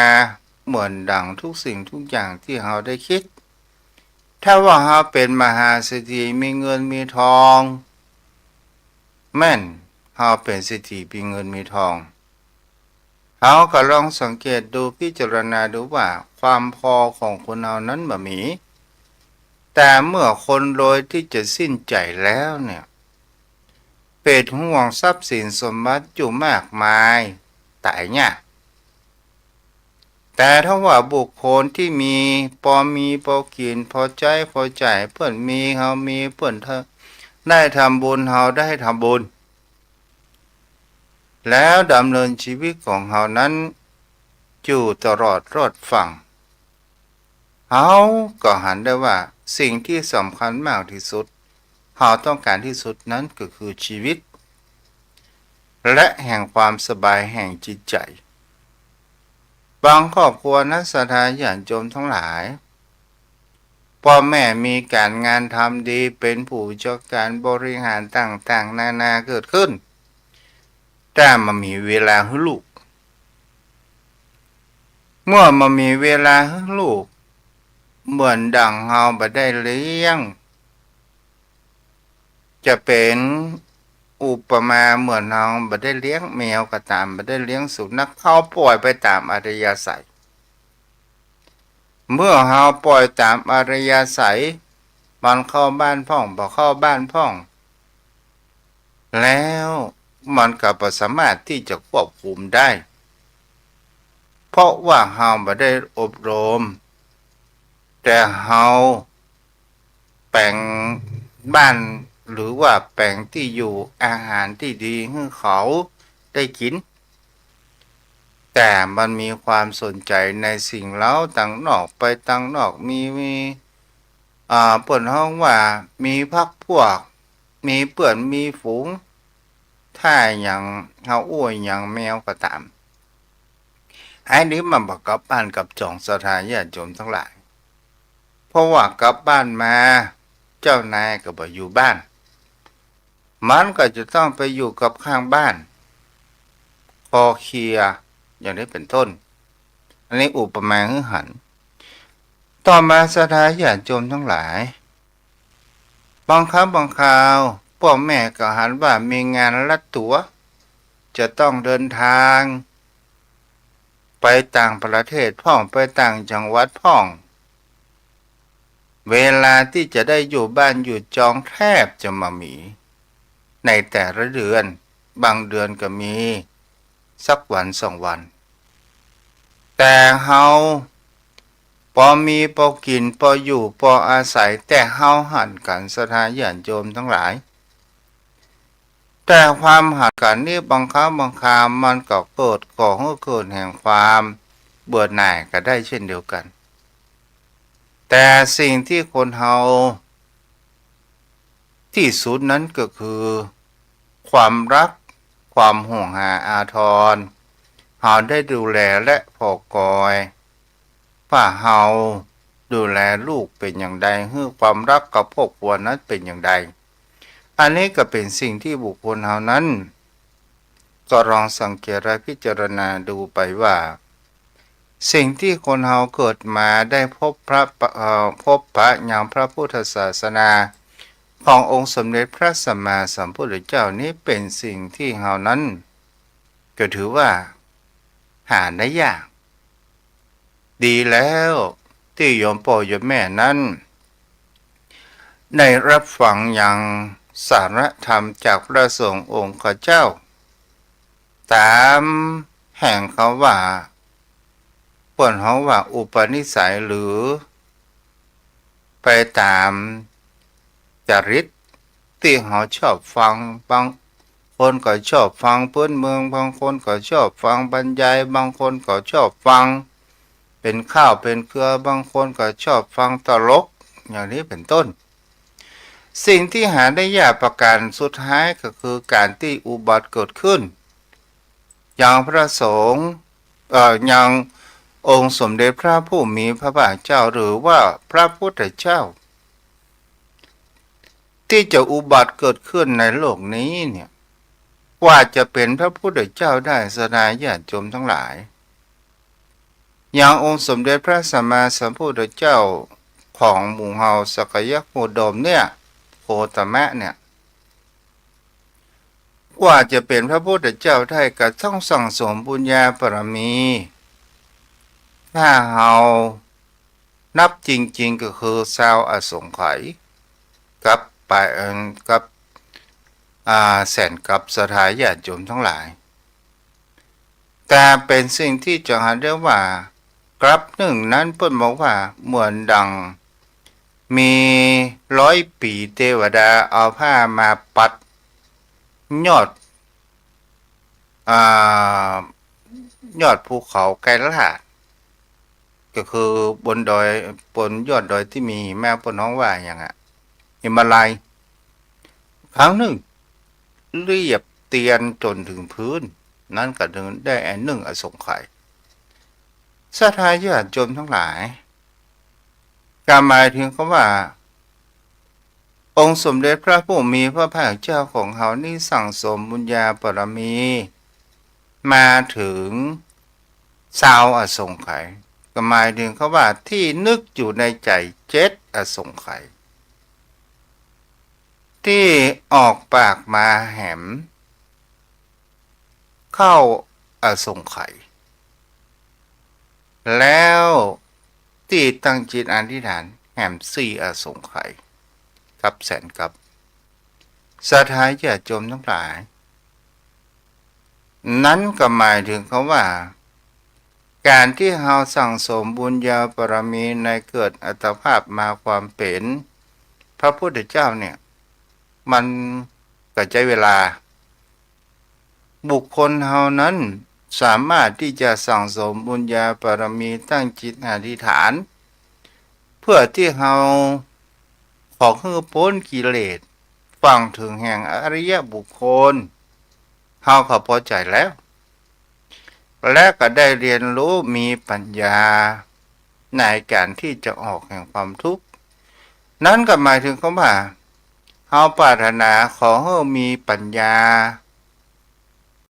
เหมือนดังทุกสิ่งทุกอย่างที่เฮาได้คิดถ้าว่าเฮาเป็นมหาเศรษฐีมีเงินมีทองแม่นเฮาเป็นเศรษฐีมีเงินมีทองเฮาก็ลองสังเกตดูพิจารณาดูว่าความพอของคนเฮานั้นบ่มีแต่เมื่อคนรวยที่จะสิ้นใจแล้วเนี่ยเป็นห่วงทรัพย์สินสมบัติอยู่มากมายตายยากแต่ถ้าว่าบุคคลที่มีพอกินพอใจพอจ่ายเพื่อนมีเฮามีเพื่อนได้ทำบุญเฮาได้ทำบุญแล้วดำเนินชีวิตของเฮานั้น อยู่ตลอดรอดฝั่งเขาก็หันได้ว่าสิ่งที่สำคัญมากที่สุดเขาต้องการที่สุดนั้นก็คือชีวิตและแห่งความสบายแห่งจิตใจบางครอบครัวนักศรัทธาญาติโยมทั้งหลายพ่อแม่มีการงานทำดีเป็นผู้จัดการบริหารต่างๆนานาเกิดขึ้นแต่มันมีเวลาให้ลูกเมื่อมันมีเวลาให้ลูกเหมือนดังเฮาบ่ได้เลี้ยงจะเป็นอุปมาเหมือนเฮาบ่ได้เลี้ยงแมวก็ตามบ่ได้เลี้ยงสุนัขเขาปล่อยไปตามอัธยาศัยเมื่อเฮาปล่อยตามอัธยาศัยมันเข้าบ้านพ่องบ่เข้าบ้านพ่องแล้วมันก็บ่สามารถที่จะควบคุมได้เพราะว่าเฮาบ่ได้อบรมแต่เฮาแปลงบ้านหรือว่าแปลงที่อยู่อาหารที่ดีให้เขาได้กินแต่มันมีความสนใจในสิ่งเล้าต่างนอกไปต่างนอกมีเปิ่นห้องว่ามีพักพวกมีเปื่อนมีฝูงถ้าอย่างเฮาอ้วยอย่างแมวก็ตามไอ้นี้มันบอกกับบ้านกับจ่องสถานญาติโยมทั้งหลายเพราะว่ากลับบ้านมาเจ้านายก็บ่อยู่บ้านมันก็จะต้องไปอยู่กับข้างบ้านคอเคลียอย่างนี้เป็นต้นอันนี้อุปมาคือหันต่อมาสถานญาติโยมทั้งหลายบางครั้งบางคราวพ่อแม่ก็หันว่ามีงานลัดตั๋วจะต้องเดินทางไปต่างประเทศพ่องไปต่างจังหวัดพ่องเวลาที่จะได้อยู่บ้านอยู่จองแทบจะมามีในแต่ละเดือนบางเดือนก็มีสักวันสองวันแต่เฮาพอมีพอกินพออยู่พออาศัยแต่เฮาหันกันสถานญาติโยมทั้งหลายแต่ความหันกันนี้บางครั้งบางคราวมันก็ก่อให้เกิดแห่งความเบื่อหน่ายก็ได้เช่นเดียวกันแต่สิ่งที่คนเฮาที่สุดนั้นก็คือความรักความห่วงหาอาทรเฮาได้ดูแลและพอกอยว่าเฮาดูแลลูกเป็นอย่างใดให้ความรักกับครอบครัวนั้นเป็นอย่างใดอันนี้ก็เป็นสิ่งที่บุคคลเฮานั้นก็ลองสังเกตและพิจารณาดูไปว่าสิ่งที่คนเฮาเกิดมาได้พบพระอย่างพระพุทธศาสนาขององค์สมเด็จพระสัมมาสัมพุทธเจ้านี้เป็นสิ่งที่เฮานั้นก็ถือว่าหาได้ยากดีแล้วที่โยมพ่อโยมแม่นั้นได้รับฟังอย่างสารธรรมจากพระสงฆ์องค์ข้าเจ้าตามแห่งเขาว่าเปิ่นเขาว่าอุปนิสัยหรือไปตามจริตที่เขาชอบฟังบางคนก็ชอบฟังพื้นเมืองบางคนก็ชอบฟังบรรยายบางคนก็ชอบฟังเป็นข้าวเป็นเครือบางคนก็ชอบฟังตลกอย่างนี้เป็นต้นสิ่งที่หาได้ยากประการสุดท้ายก็คือการที่อุบัติเกิดขึ้นอย่างพระสงฆ์อย่างองค์สมเด็จพระผู้มีพระภาคเจ้าหรือว่าพระพุทธเจ้าที่จะอุบัติเกิดขึ้นในโลกนี้เนี่ยกว่าจะเป็นพระพุทธเจ้าได้สนายญาติโยมทั้งหลายอย่างองค์สมเด็จพระสัมมาสัมพุทธเจ้าของหมู่เฮาสักยะโคดมเนี่ยโคตมะเนี่ยกว่าจะเป็นพระพุทธเจ้าได้ก็ต้องสั่งสมบุญญาบารมีถ้าเฮานับจริงๆก็คือชาวอสงไขยกับไปกับแสนกับสถานญาติโยมทั้งหลายแต่เป็นสิ่งที่จะหาได้ว่ากลับหนึ่งนั้นเพิ่นบอกว่าเหมือนดังมี100 ปีเทวดาเอาผ้ามาปัดยอด ยอดภูเขาไกลลาดก็คือบนดอยบนยอดดอยที่มีแม่ปนน้องว่าอย่างอะหิมาลัยครั้งหนึ่งเรียบเตียนจนถึงพื้นนั่นก็เดินได้หนึ่งอสงไขยศรัทธาญาติโยมทั้งหลายการหมายถึงคำว่าองค์สมเด็จพระผู้มีพระภาคเจ้าของเขานี่สั่งสมบุญญาบารมีมาถึงชาวอสงไขยก็หมายถึงคำว่าที่นึกอยู่ในใจ7อสงไขยที่ออกปากมาแหมเข้าอสงไขยแล้วที่ตั้งจิตอธิษฐานแหม4อสงไขยกับแสนกับศรัทธาญาติโยมทั้งหลายนั้นก็หมายถึงคำว่าการที่เราสั่งสมบุญญาบารมีในเกิดอัตภาพมาความเป็นพระพุทธเจ้าเนี่ยมันก็ใช้เวลาบุคคลเฮานั้นสามารถที่จะสั่งสมบุญญาบารมีตั้งจิตอธิษฐานเพื่อที่เฮาขอให้พ้นกิเลสฟังถึงแห่งอริยบุคคลเฮาก็พอใจแล้วและก็ได้เรียนรู้มีปัญญาในการที่จะออกแห่งความทุกข์นั้นก็หมายถึงคำว่าเฮาปรารถนาขอให้มีปัญญา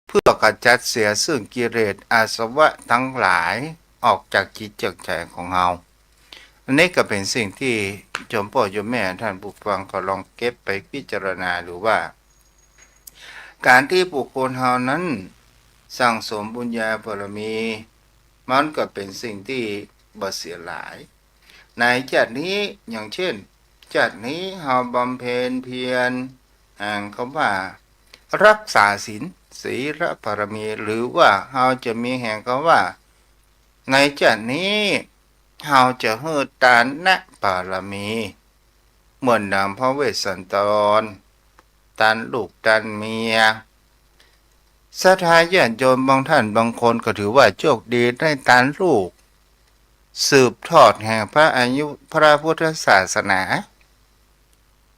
เพื่อขจัดเสียซึ่งกิเลสอาสวะทั้งหลายออกจากจิตจากใจของเฮาอันนี้ก็เป็นสิ่งที่โยมพ่อโยมแม่ท่านผู้ฟังก็ลองเก็บไปพิจารณาดูว่าการที่บุคคลเฮานั้นสั่งสมบุญญาบารมีมันก็เป็นสิ่งที่บ่เสียหลายในจัดนี้อย่างเช่นจัดนี้เฮาบำเพ็ญเพียรอ่างคำว่ารักษาศีลศีลบารมีหรือว่าเฮาจะมีแห่งคำว่าในจัดนี้เฮาจะเฮือตานนะบารมีเหมือนดังพระเวสสันดรตานลูกตานเมียศรัทธาญาติโยมบางท่านบางคนก็ถือว่าโชคดีได้ตานลูกสืบทอดแห่งพระอายุพระพุทธศาสนา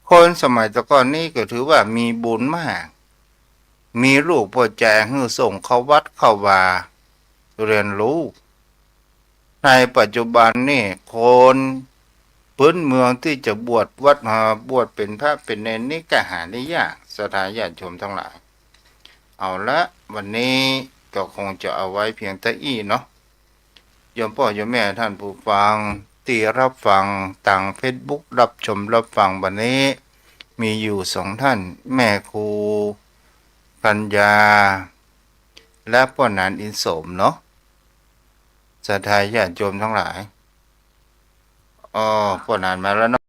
คนสมัยตะก่อนนี้ก็ถือว่ามีบุญมากมีลูกพ่อแจงให้ส่งเข้าวัดเข้าวาเรียนรู้ในปัจจุบันนี่คนพื้นเมืองที่จะบวชวัดมาบวชเป็นพระเป็นเนรนี่ก็หาได้ยากศรัทธาญาติโยมทั้งหลายเอาละวันนี้ก็คงจะเอาไว้เพียงแต่อี้เนาะโยมพ่อโยมแม่ท่านผู้ฟังที่รับฟังต่างเฟซบุ๊กรับชมรับฟังวันนี้มีอยู่2ท่านแม่ครูปัญญาและพ่อนันอินโสมเนาะศรัทธาญาติโยมทั้งหลายพ่อนันมาแล้วเนาะ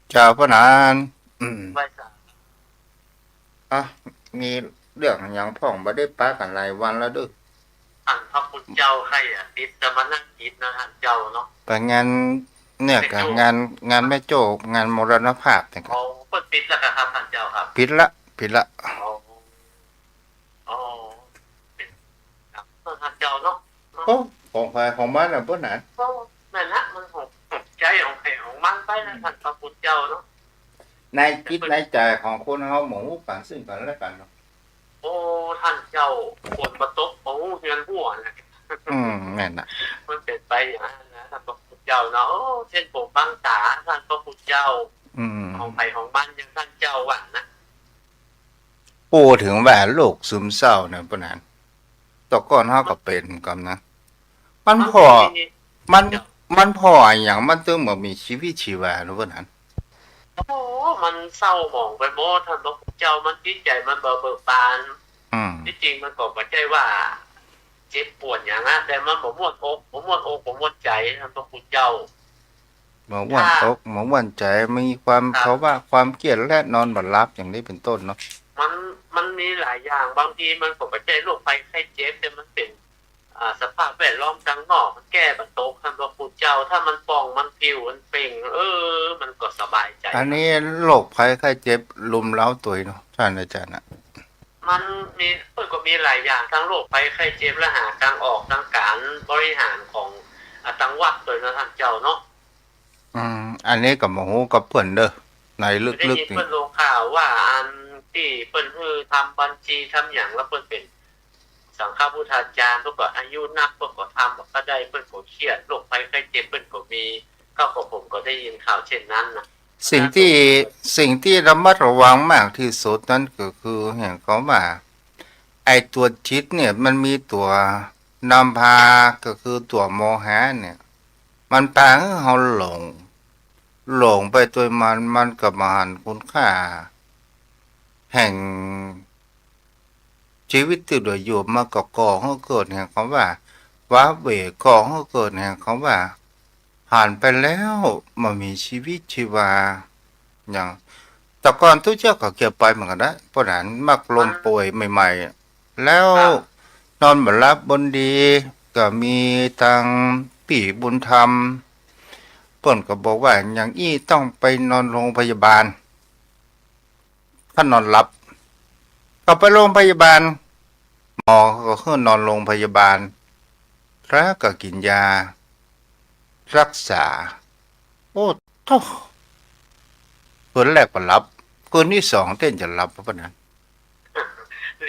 เจ้าพ่อนันมีเรื่องอย่างพ่องบ่ได้ปากันหลายวันแล้วด้วยท่านพระคุณเจ้าให้ติดสมณกิจนะท่านเจ้าเนาะแต่งานเนี่ยกับงานแม่โจ้งานมรณภาพเนี่ยครับเปิดปิดแล้วครับท่านเจ้าครับปิดละอ๋อเป็นครับท่านเจ้าเนาะของใครของบ้านน่ะพ่อนันนั่นนะมันหกใจของใครของมันไปนะท่านพระคุณเจ้าเนาะในจิตในใจของคนเฮาหมู่กันซึ่งกันและกันเนาะโอ้ท่านเจ้าปวดประตบของเงินหัวนะแม่นน่ะมันเป็นไปอย่างนั้นนะท่านพระคุณเจ้าเนาะเช่นผมบังตาท่านพระคุณเจ้าของใครของบ้านยังท่านเจ้าหวันนะพูดถึงว่าโรคซึมเศร้าเนี่ยพ่อนันตก่อนเฮาก็เป็นกันนะมันพออย่างมันตึงบ่มีชีวิตชีวาเนาะพ่อนันมันเศร้าหมองไปหมดท่านพระคุณเจ้ามันจิตใจมันเบิกบานที่จริงมันก็ไม่ใช่ว่าเจ็บปวดอย่างนั้นแต่มันบ่ม่วนอกบ่ม่วนใจท่านพระคุณเจ้าบ่ม่วนอกบ่ม่วนใจมีความเขาว่าความเครียดและนอนบ่หลับอย่างนี้เป็นต้นเนาะมันมีหลายอย่างบางทีมันก็ไม่ใช่โรคภัยไข้เจ็บแต่มันเป็น สภาพแวดล้อมดังนอกมันแก้บัตกท่านพระพุทธเจ้าถ้ามันป่องมันผิวมันเป่งมันก็สบายใจอันนี้โรคภัยไข้เจ็บลุมเล้าตัวเนาะท่านอาจารย์นะมันมีก็มีหลายอย่างทั้งโรคภัยไข้เจ็บและหาทางออกทางการบริหารของตังวัดตัวนะท่านเจ้าเนาะอันนี้กับหมูกับเพื่อนเด้อในลึกๆนี่เพิ่นลงข่าวว่าอันที่เพิ่นทำบัญชีทำอย่างแล้วเพิ่นเป็นสังฆบูชาจารย์เพิ่นก็อายุนักเพิ่นก็ทำก็ได้เพิ่นก็เครียดโรคภัยไข้เจ็บเพิ่นก็มีก็ผมก็ได้ยินข่าวเช่นนั้นนะสิ่งที่ระมัดระวังมากที่สุดนั้นก็คืออย่างเขาว่าไอตัวจิตเนี่ยมันมีตัวนำพาก็คือตัวโมหะเนี่ยมันแปลงให้เราหลงไปตัวมันกับมหันต์คุณค่าแห่งชีวิตที่เหลืออยู่มาก่อให้เกิดแห่งคำว่าว้าเหวก่อให้เกิดแห่งคำว่าผ่านไปแล้วมันมีชีวิตชีวาอย่างแต่ก่อนทุกเจ้าก็เกี่ยวไปเหมือนกันนะเพราะนั้นมักลมป่วยใหม่ๆแล้วนอนบ่หลับบนดีก็มีทางปีบุญธรรมเพิ่นก็บอกว่าอย่างอี้ต้องไปนอนโรงพยาบาลถ้านอนหลับก็ไปโรงพยาบาลหมอก็คือนอนโรงพยาบาลแล้วก็กินยารักษาโอ้ท้อคืนแรกก็หลับคืนที่สองเต้นจะหลับเพราะนั้น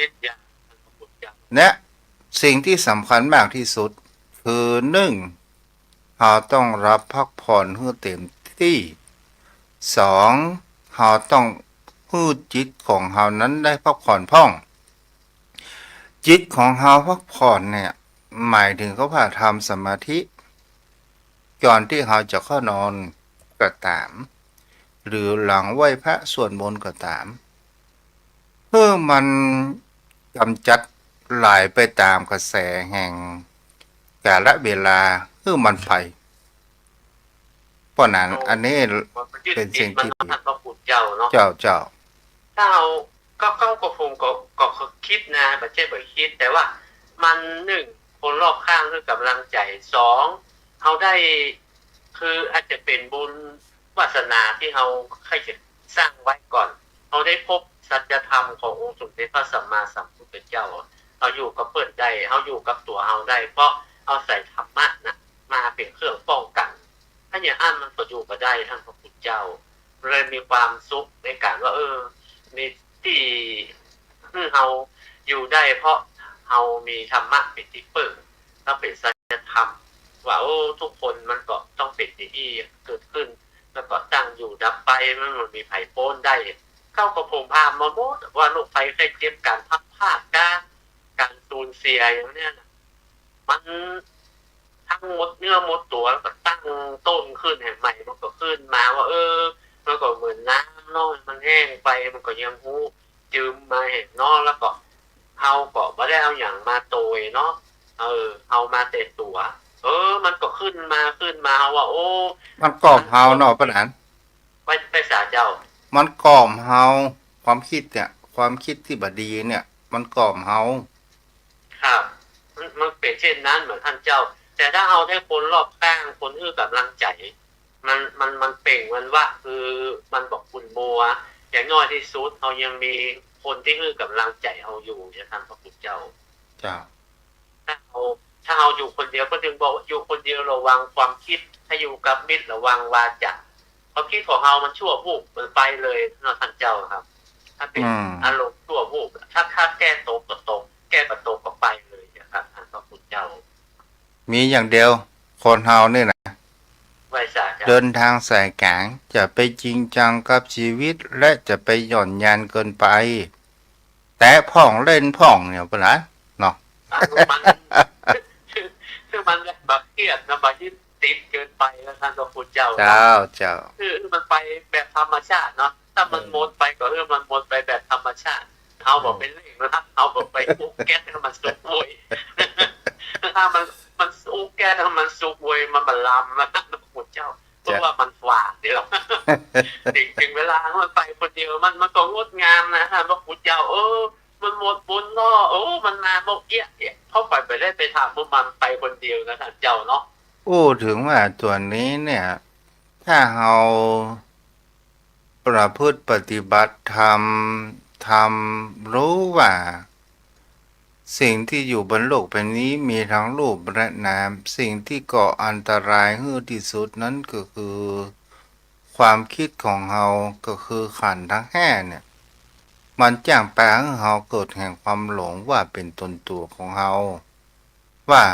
ฤทธิ์ยาท่านพระพุทธเจ้าเนี่ยสิ่งที่สำคัญมากที่สุดคือหนึ่งเราต้องรับพักผ่อนให้เต็มที่สองเราต้องให้จิตของเรานั้นได้พักผ่อนพ่องจิตของเราพักผ่อนเนี่ยหมายถึงเขาพาทำสมาธิก่อนที่เราจะเข้านอนก็ตามหรือหลังไหว้พระสวดมนต์ก็ตามเพื่อมันกำจัดไหลไปตามกระแสแห่งกาลเวลาเพื่อมันไปเพราะนั้นอันนี้เป็นสิ่งที่ท่านพระพุทธเจ้าเนาะเจ้าถ้าเราก็คงก็คิดนะไม่ใช่บ่คิดแต่ว่ามันหนึ่งคนรอบข้างคือกำลังใจสองเขาได้คืออาจจะเป็นบุญวาสนาที่เขาเคยจะสร้างไว้ก่อนเขาได้พบสัจธรรมขององค์สมเด็จพระสัมมาสัมพุทธเจ้าเขาอยู่กับเปิดได้เขาอยู่กับตัวเขาได้เพราะเอาใส่ธรรมะนะมาเป็นเครื่องป้องกันถ้าอย่างอันมันก็อยู่ก็ได้ท่านพระพุทธเจ้าเลยมีความสุขในการว่ามีที่เราอยู่ได้เพราะเรามีธรรมะเป็นที่เปิดแล้วเป็นสัจธรรมว่าทุกคนมันก็ต้องเป็นที่เกิดขึ้นแล้วก็ตั้งอยู่ดับไปมันมีไผ่โป้นได้เข้ากับผมพามาโมดว่าโรคภัยไข้เจ็บการพักผ้าการสูญเสียอย่างนี้นะมันทั้งหมดเนื้อหมดตัวแล้วก็ตั้งต้นขึ้นแห่งใหม่มันก็ขึ้นมาว่ามันก็เหมือนน้ำน้อยมันแห้งไปมันก็ยังหูจืมมาเห็นเนาะแล้วก็เอาก็ไม่ได้เอาอย่างมาโตยเนาะเอามาเตะตัวมันก็ขึ้นมาว่ามันกล่อมเฮาเนาะปะนั้นไปสาเจ้ามันกล่อมเฮาความคิดเนี่ยความคิดที่บดีเนี่ยมันกล่อมเฮาครับมันเป็นเช่นนั้นเหมือนท่านเจ้าแต่ถ้าเอาได้คนรอบข้างคนที่กำลังใจมันเป่งมันว่าคือมันบอกคุณโมะอย่างน้อยที่สุดเรายังมีคนที่คือกำลังใจเราอยู่เนี่ยท่านพระพุทธเจ้าถ้าเราอยู่คนเดียวก็ถึงบอกอยู่คนเดียวระวังความคิดถ้าอยู่กับมิตรระวังวาจาความคิดของเรามันชั่ววูบมันไปเลยท่านเจ้าครับถ้าเป็นอารมณ์ชั่ววูบถ้าแก้ตกก็ตกแก้ก็ตกก็ไปเลยนะครับท่านพระพุทธเจ้ามีอย่างเดียวคนเฮานี่นะเดินทางสายกลางจะไปจริงจังกับชีวิตและจะไปหย่อนยานเกินไปแต่พ่องเล่นพ่องเนี่ยปะนะเนาะคือมันแบบเครียดนะแบบที่ติดเกินไปนะท่านพระพุทธเจ้าคือมันไปแบบธรรมชาติเนาะถ้ามันหมดไปก็มันหมดไปแบบธรรมชาติเอาบอกเป็นเรื่องนะครับเอาบอกไปอุกแก๊สให้มันสุกโวยถ้ามันอุกแก๊สให้มันสุกโวยมันบลามนะท่านพระพุทธเจ้าเพราะว่ามันฝาดเดียวถึงเวลามันไปคนเดียวมันก็งดงามนะท่านพระพุทธเจ้ามันหมดบุญเนาะมันมาบอกเอี้ย เข้าไปได้ไปทำมุมันไปคนเดียวนะท่านเจ้าเนาะถึงว่าตัวนี้เนี่ยถ้าเราประพฤติปฏิบัติธรรมรู้ว่าสิ่งที่อยู่บนโลกใบนี้มีทั้งรูปและนามสิ่งที่ก่ออันตรายที่สุดนั้นก็คือความคิดของเราก็คือขันธ์ทั้งห้าเนี่ยมันจ้างแปลให้เราเกิดแห่งความหลงว่าเป็นตนตัวของเราว่า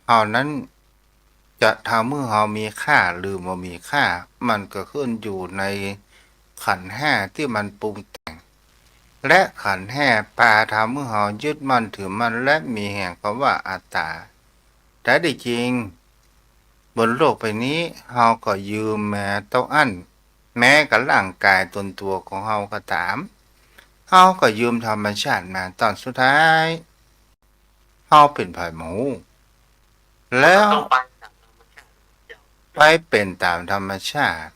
เรานั้นจะทำเมื่อเรามีค่าหรือบ่มีค่ามันก็ขึ้นอยู่ในขันธ์ห้าที่มันปรุงแต่งและขันธ์ห้าแปลทำเมื่อเรายึดมั่นถือมั่นและมีแห่งคำว่าอัตตาแต่ที่จริงบนโลกใบนี้เราก็ยืมแม้ต้องอั้นแม้กับร่างกายตนตัวของเราก็ตามเราก็ยืมธรรมชาติมาตอนสุดท้ายเราเป็นไผ่หมูแล้วต้องไปตามธรรมชาติเจ้าไปเป็นตามธรรมชาติ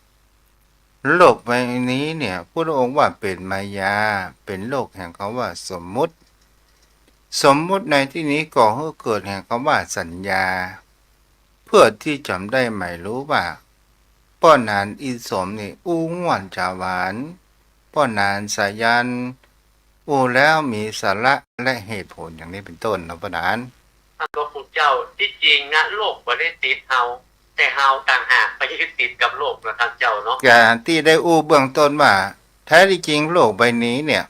โลกใบนี้เนี่ยพระองค์ว่าเป็นมายาเป็นโลกแห่งคำว่าสมมุติในที่นี้ก่อให้เกิดแห่งคำว่าสัญญาเพื่อที่จำได้หมายรู้ว่าป้อนานอีสมนี่อู้ง่วนจาหวานป้อนานสายันแล้วมีสาระและเหตุผลอย่างนี้เป็นต้นนะป้อนานท่านพระคุณเจ้าที่จริงนะโลกไม่ได้ติดเฮาแต่เฮาต่างหากไปยึดติดกับโลกนะท่านเจ้าเนาะการที่ได้เบื้องต้นว่าแท้ที่จริงโลกใบนี้เนี่ย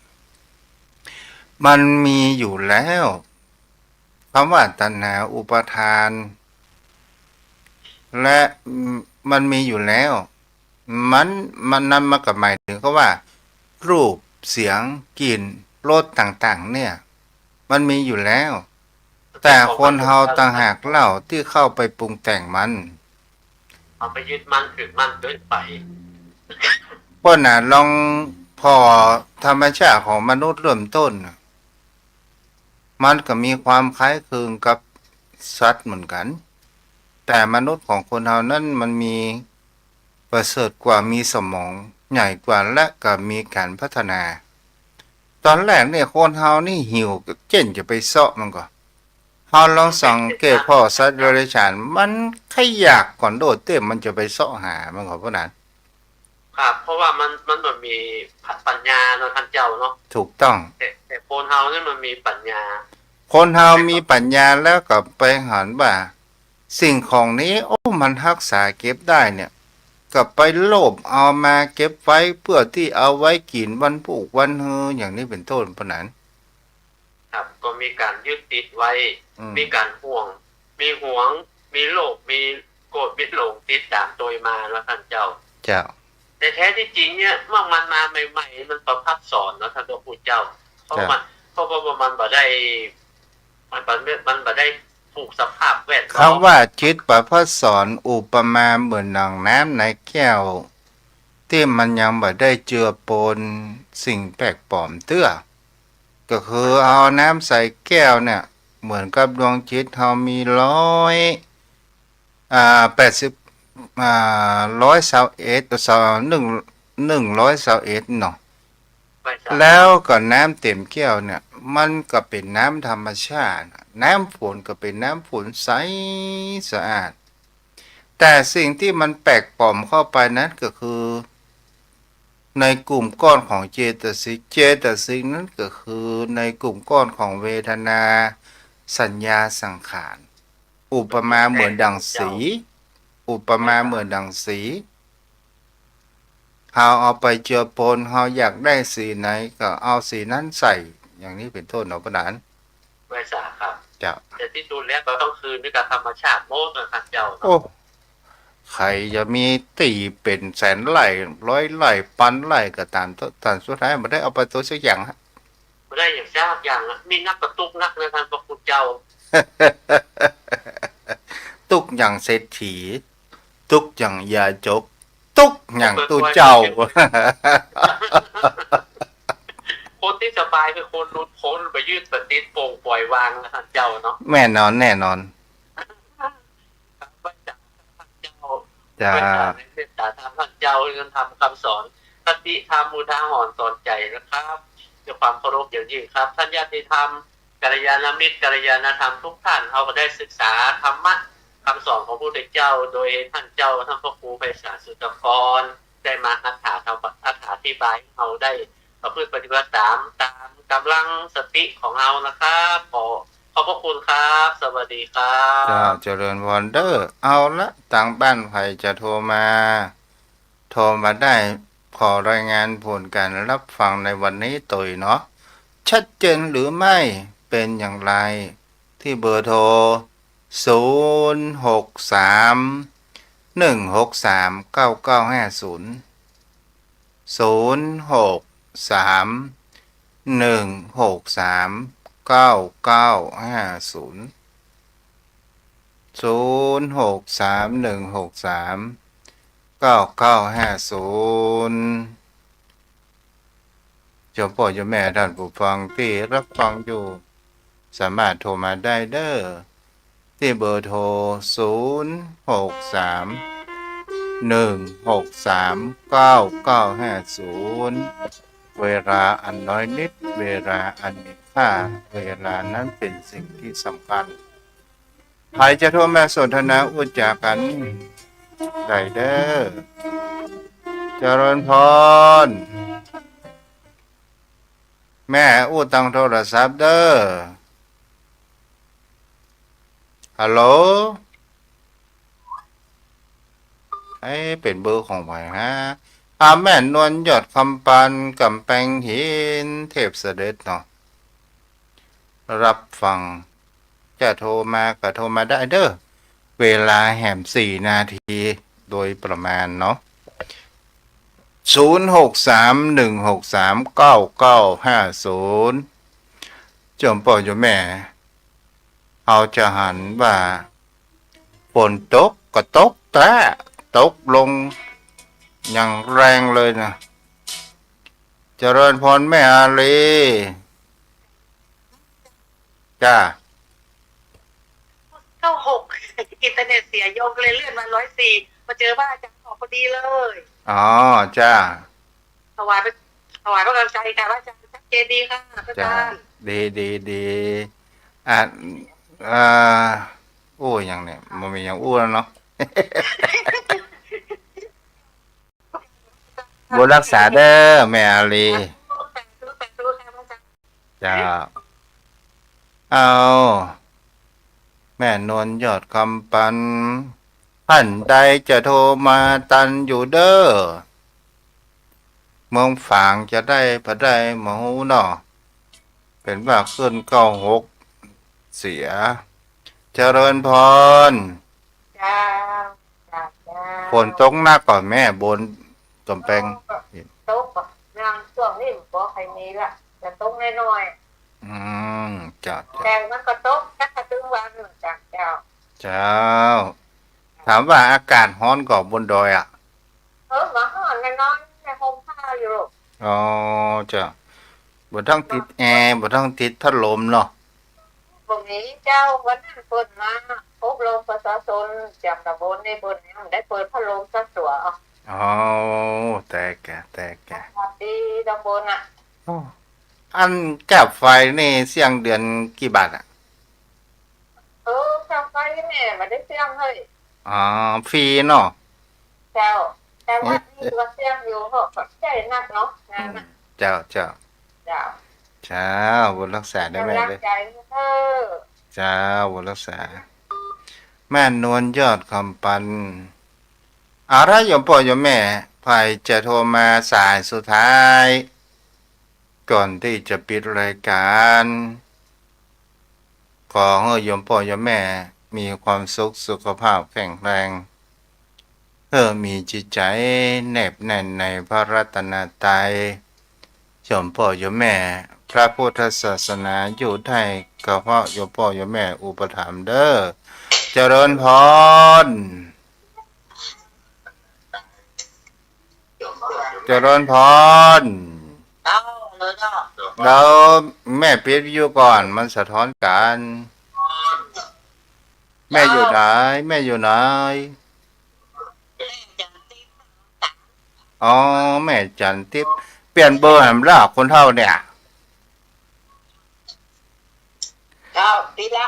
มันมีอยู่แล้วคำว่าตัณหาอุปาทานและมันมีอยู่แล้วมันนำมากับหมายถึงก็ว่ารูปเสียงกลิ่นรสต่างๆเนี่ยมันมีอยู่แล้วแต่คนเฮาต่างหากเล่าที่เข้าไปปรุงแต่งมันเอาไปยึดมั่นถือมั่นเกินไปเพราะน่ะลองพอธรรมชาติของมนุษย์เริ่มต้นมันก็มีความคล้ายคลึงกับสัตว์เหมือนกันแต่มนุษย์ของคนเฮานั้นมันมีประเสริฐกว่ามีสมองใหญ่กว่าและก็มีการพัฒนาตอนแรกเนี่ยคนเฮานี่หิวเจนจะไปเซาะมันก็เฮาลองสังเกตพ่อสัตว์เดรัจฉานมันขยากก่อนโดดเต้มมันจะไปเซาะหามันก็เพราะนั้นครับเพราะว่ามันมีปัญญาเนาะท่านเจ้าเนาะถูกต้องแต่คนเฮานี่มันมีปัญญาคนเฮามีปัญญาแล้วก็ไปหันว่าสิ่งของนี้มันรักษาเก็บได้เนี่ยก็ไปโลภเอามาเก็บไว้เพื่อที่เอาไว้กินวันพุกวันเฮออย่างนี้เป็นต้นปะนั้นครับก็มีการยึดติดไว้มีการห่วงมีหวงมีโลภมีโกรธมีหลงติดตามโดยมาแล้วท่านเจ้าแต่แท้ที่จริงเนี่ยเมื่อมันมาใหม่ๆมันประพัดสอนเนาะท่านพระพุทธเจ้าเพราะมันบ่ได้มันบ่ได้ถูกสภาพแวดล้อมคำว่าจิตประพัดสอนอุปมาเหมือนหนองน้ำในแก้วที่มันยังบ่ได้เจือปนสิ่งแปลกปลอมเตื้อก็คือเอาน้ำใส่แก้วเนี่ยเหมือนกับดวงจิตเรามี80121ต่อ121เนาะแล้วก็น้ำเต็มแก้วเนี่ยมันก็เป็นน้ำธรรมชาติน้ำฝนก็เป็นน้ำฝนใสสะอาดแต่สิ่งที่มันแปลกปลอมเข้าไปนั้นก็คือในกลุ่มก้อนของเจตสิกนั้นก็คือในกลุ่มก้อนของเวทนาสัญญาสังขารอุปมาเหมือนดังสีเอาไปเจือปนเราอยากได้สีไหนก็เอาสีนั้นใส่อย่างนี้เป็นต้นเนาะปะนั้นไม่ทราบครับเจ้าแต่ที่ดูแล้วเราต้องคืนด้วยกับธรรมชาติโมดนะครับเจ้าใครจะมีตีเป็นแสนไร่ร้อยไร่พันไร่ก็ตามสุดท้ายมันได้เอาไปตัวสักอย่างฮะไม่ได้อย่างซากอย่างมีนักกระตุกนักนะท่านพระคุณเจ้าตุกอย่างเศรษฐีตุกอย่างยาจกตุกอย่างตู้เจ้าคนที่สบายคือคนรุดพ้นไปยืดปฏิโป่งปล่อยวางนะท่านเจ้าเนาะแน่นอนจะเมตตาธรรมท่านเจ้าเรื่องทำคำสอนคติธรรมอุทาหรณ์สอนใจนะครับด้วยความเคารพอย่างยิ่งครับท่านญาติธรรม กัลยาณมิตรกัลยาณธรรมทุกท่านเขาก็ได้ศึกษาธรรมะคำสอนของพระพุทธเจ้าโดยท่านเจ้าท่านพระครูไพศาลสุตกรได้มาอธิบายให้เราได้ประพฤติปฏิบัติตามกำลังสติของเรานะครับขอบพระคุณครับ สวัสดีครัเจ้าบเจริญพรเด้อเอาละต่างบ้านใครจะโทรมาได้ขอรายงานผลการรับฟังในวันนี้ตุยเนาะชัดเจนหรือไม่เป็นอย่างไรที่เบอร์โทร0631639950 0631639950เจ้าพ่อเจ้าแม่ท่านผู้ฟังที่รับฟังอยู่สามารถโทรมาได้เด้อที่เบอร์โทร0631639950เวลาอันน้อยนิดเวลาอันมีค่าเวลานั้นเป็นสิ่งที่สำคัญใครจะโทรมาสนทนาอุจจากันได้เด้อเจริญพรแม่อู้ตังโทรศัพท์เด้อฮัลโหลเป็นเบอร์ของใครฮะแม่นวลยอดคำปันกำแพงหินเทพเสด็จเนาะรับฟังจะโทรมาก็โทรมาได้เด้อเวลาแหม4 นาทีโดยประมาณเนาะ0631639950จมป่อจมแม่เอาจะหันว่าฝนตกก็ตกแต่ตกลงอย่างแรงเลยนะเจริญพรแม่อาลีจ้า96อินเทอร์เน็ตเสียโยกเลยเลื่อนมา104มาเจอว่าอาจารย์ออกพอดีเลยอ๋อจ้าถวายพระกำลังใจค่ะว่าอาจารย์ชัดเจนดีค่ะอาจารย์ดีอ่ะโอ้ยังเนี่ยมันมีอย่างอู้แล้วเนาะบุรักษาเด้อแม่อาลีจ้าเอาแม่นวลยอดคำปันท่านใดจะโทรมาตันอยู่เด้อเมืองฝางจะได้พอได้หมูเนาะเป็นว่าขึ้น96เสียเจริญพรฝนตกหน้าก่อนแม่บนกำแพงตกนางช่วงนี้บอกใครมีละจะตกน้อยจ้าแต่มันก็ตกสักตึงวันจากเจ้าถามว่าอากาศร้อนกว่าบนดอยอ่ะมาห่อนนอนในโฮมผ้าอยู่หรออ๋อจ้าบนทั้งติดแอร์บนทั้งติดพัดลมเนาะตรงนี้เจ้าวันนั้นเปิดมาพบลงประชาชนจำตำบลในบนนี้ได้เปิดพัดลมสักตัวอ๋อแต่แกดีตำบลอ่ะอันกับไฟนี่เสี่ยงเดือนกี่บาทอ่ะกับไฟเนี่ยมันได้เสี่ยงเฮ้ยฟรีเนาะเจ้าแต่ว่านี่ว่าเสี่ยงอยู่เพราะใจนักเนาะงานเจ้าบุญรักษาได้ไหมเลยเจ้าบุญรักษาแม่นวลยอดคำปันอะไรโยมพ่อโยมแม่ใครจะโทรมาสายสุดท้ายก่อนที่จะปิดรายการขอให้โยมพ่อโยมแม่มีความสุขสุขภาพแข็งแรงมีจิตใจแนบแน่นในพระรัตนตรัยโยมพ่อโยมแม่พระพุทธศาสนาอยู่ได้ก็เพราะโยมพ่อโยมแม่อุปถัมภ์เด้อเจริญพรเจริญพรแล้วแม่ปิดวิทยุก่อนมันสะท้อนกันแม่อยู่ไหนอ๋อแม่จันทิพย์เปลี่ยนเบอร์แหมล่ะคนเท่าเนี่ย เจ้าดีละ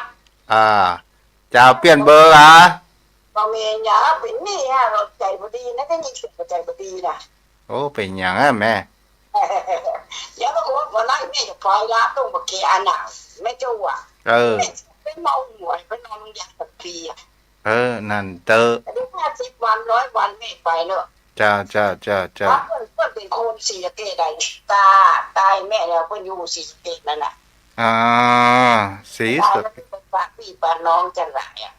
เจ้าเปลี่ยนเบอร์อ่ะ บางเมียหยาเป็นนี่ฮะเราใจบดีนะก็ยิ่งสุดใจบดีนะ โอ้เป็นอย่างอ่ะแม่ อย่าบอกว่าวันนั้นแม่จะพลอยรับตรงบักเกียนอ่ะแม่จ้า เออ ไปเมาหวยไปนอนยาแบบปีอ่ะ นั่นเตอ แต่ได้50 วัน100 วันไม่ไปเนอะ เจ้า เพื่อนเป็นคนศรีสะเกษได้ตายแม่แล้วเพื่อนอยู่ศรีสะเกษนั่นน่ะ สี ตาย สด แล้วเป็นปากพี่ปาน้องจันหลายอ่ะ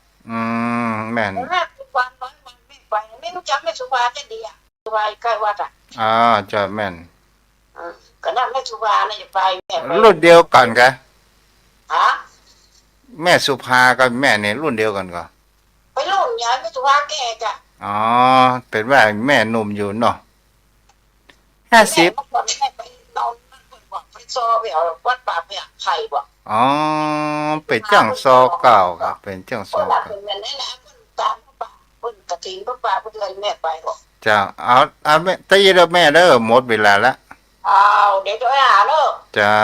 แม่น 50 วัน100 วันไม่ไปไม่รู้จักแม่สุภาจะดีอ่ะสุภาใกล้วัดอ่ะ เจ้าแม่น ก็นั่นแม่สุภาน่ะจะไปแม่ไป รุ่นเดียวกันกะ ฮะ แม่สุภากับแม่เนี่ยรุ่นเดียวกันก็ ไปรุ่นยายแม่สุภาแก่จ้ะ เป็นว่าแม่หนุ่มอยู่เนาะ แม่เมื่อก่อนแม่ไปนอนนั่นเพิ่นบอกไปซอไปเอาวัดป่าไปอ่ะไข่บอก เป็นเจ้างซอเก่าครับ เป็นเจ้างซ เพิ่ อน น่ะ เก่า เป็นแม่นี่นะเพิ่นตามพระป่าเพิ่นกระถิ่นพระป่าเพิ่นเลยแม่ไปบอก เจ้าเอาแม่ตีแล้วแม่เด้อหมดเวลาละ อ้าวเดี๋ยวจะไปหาเนอะ จ้า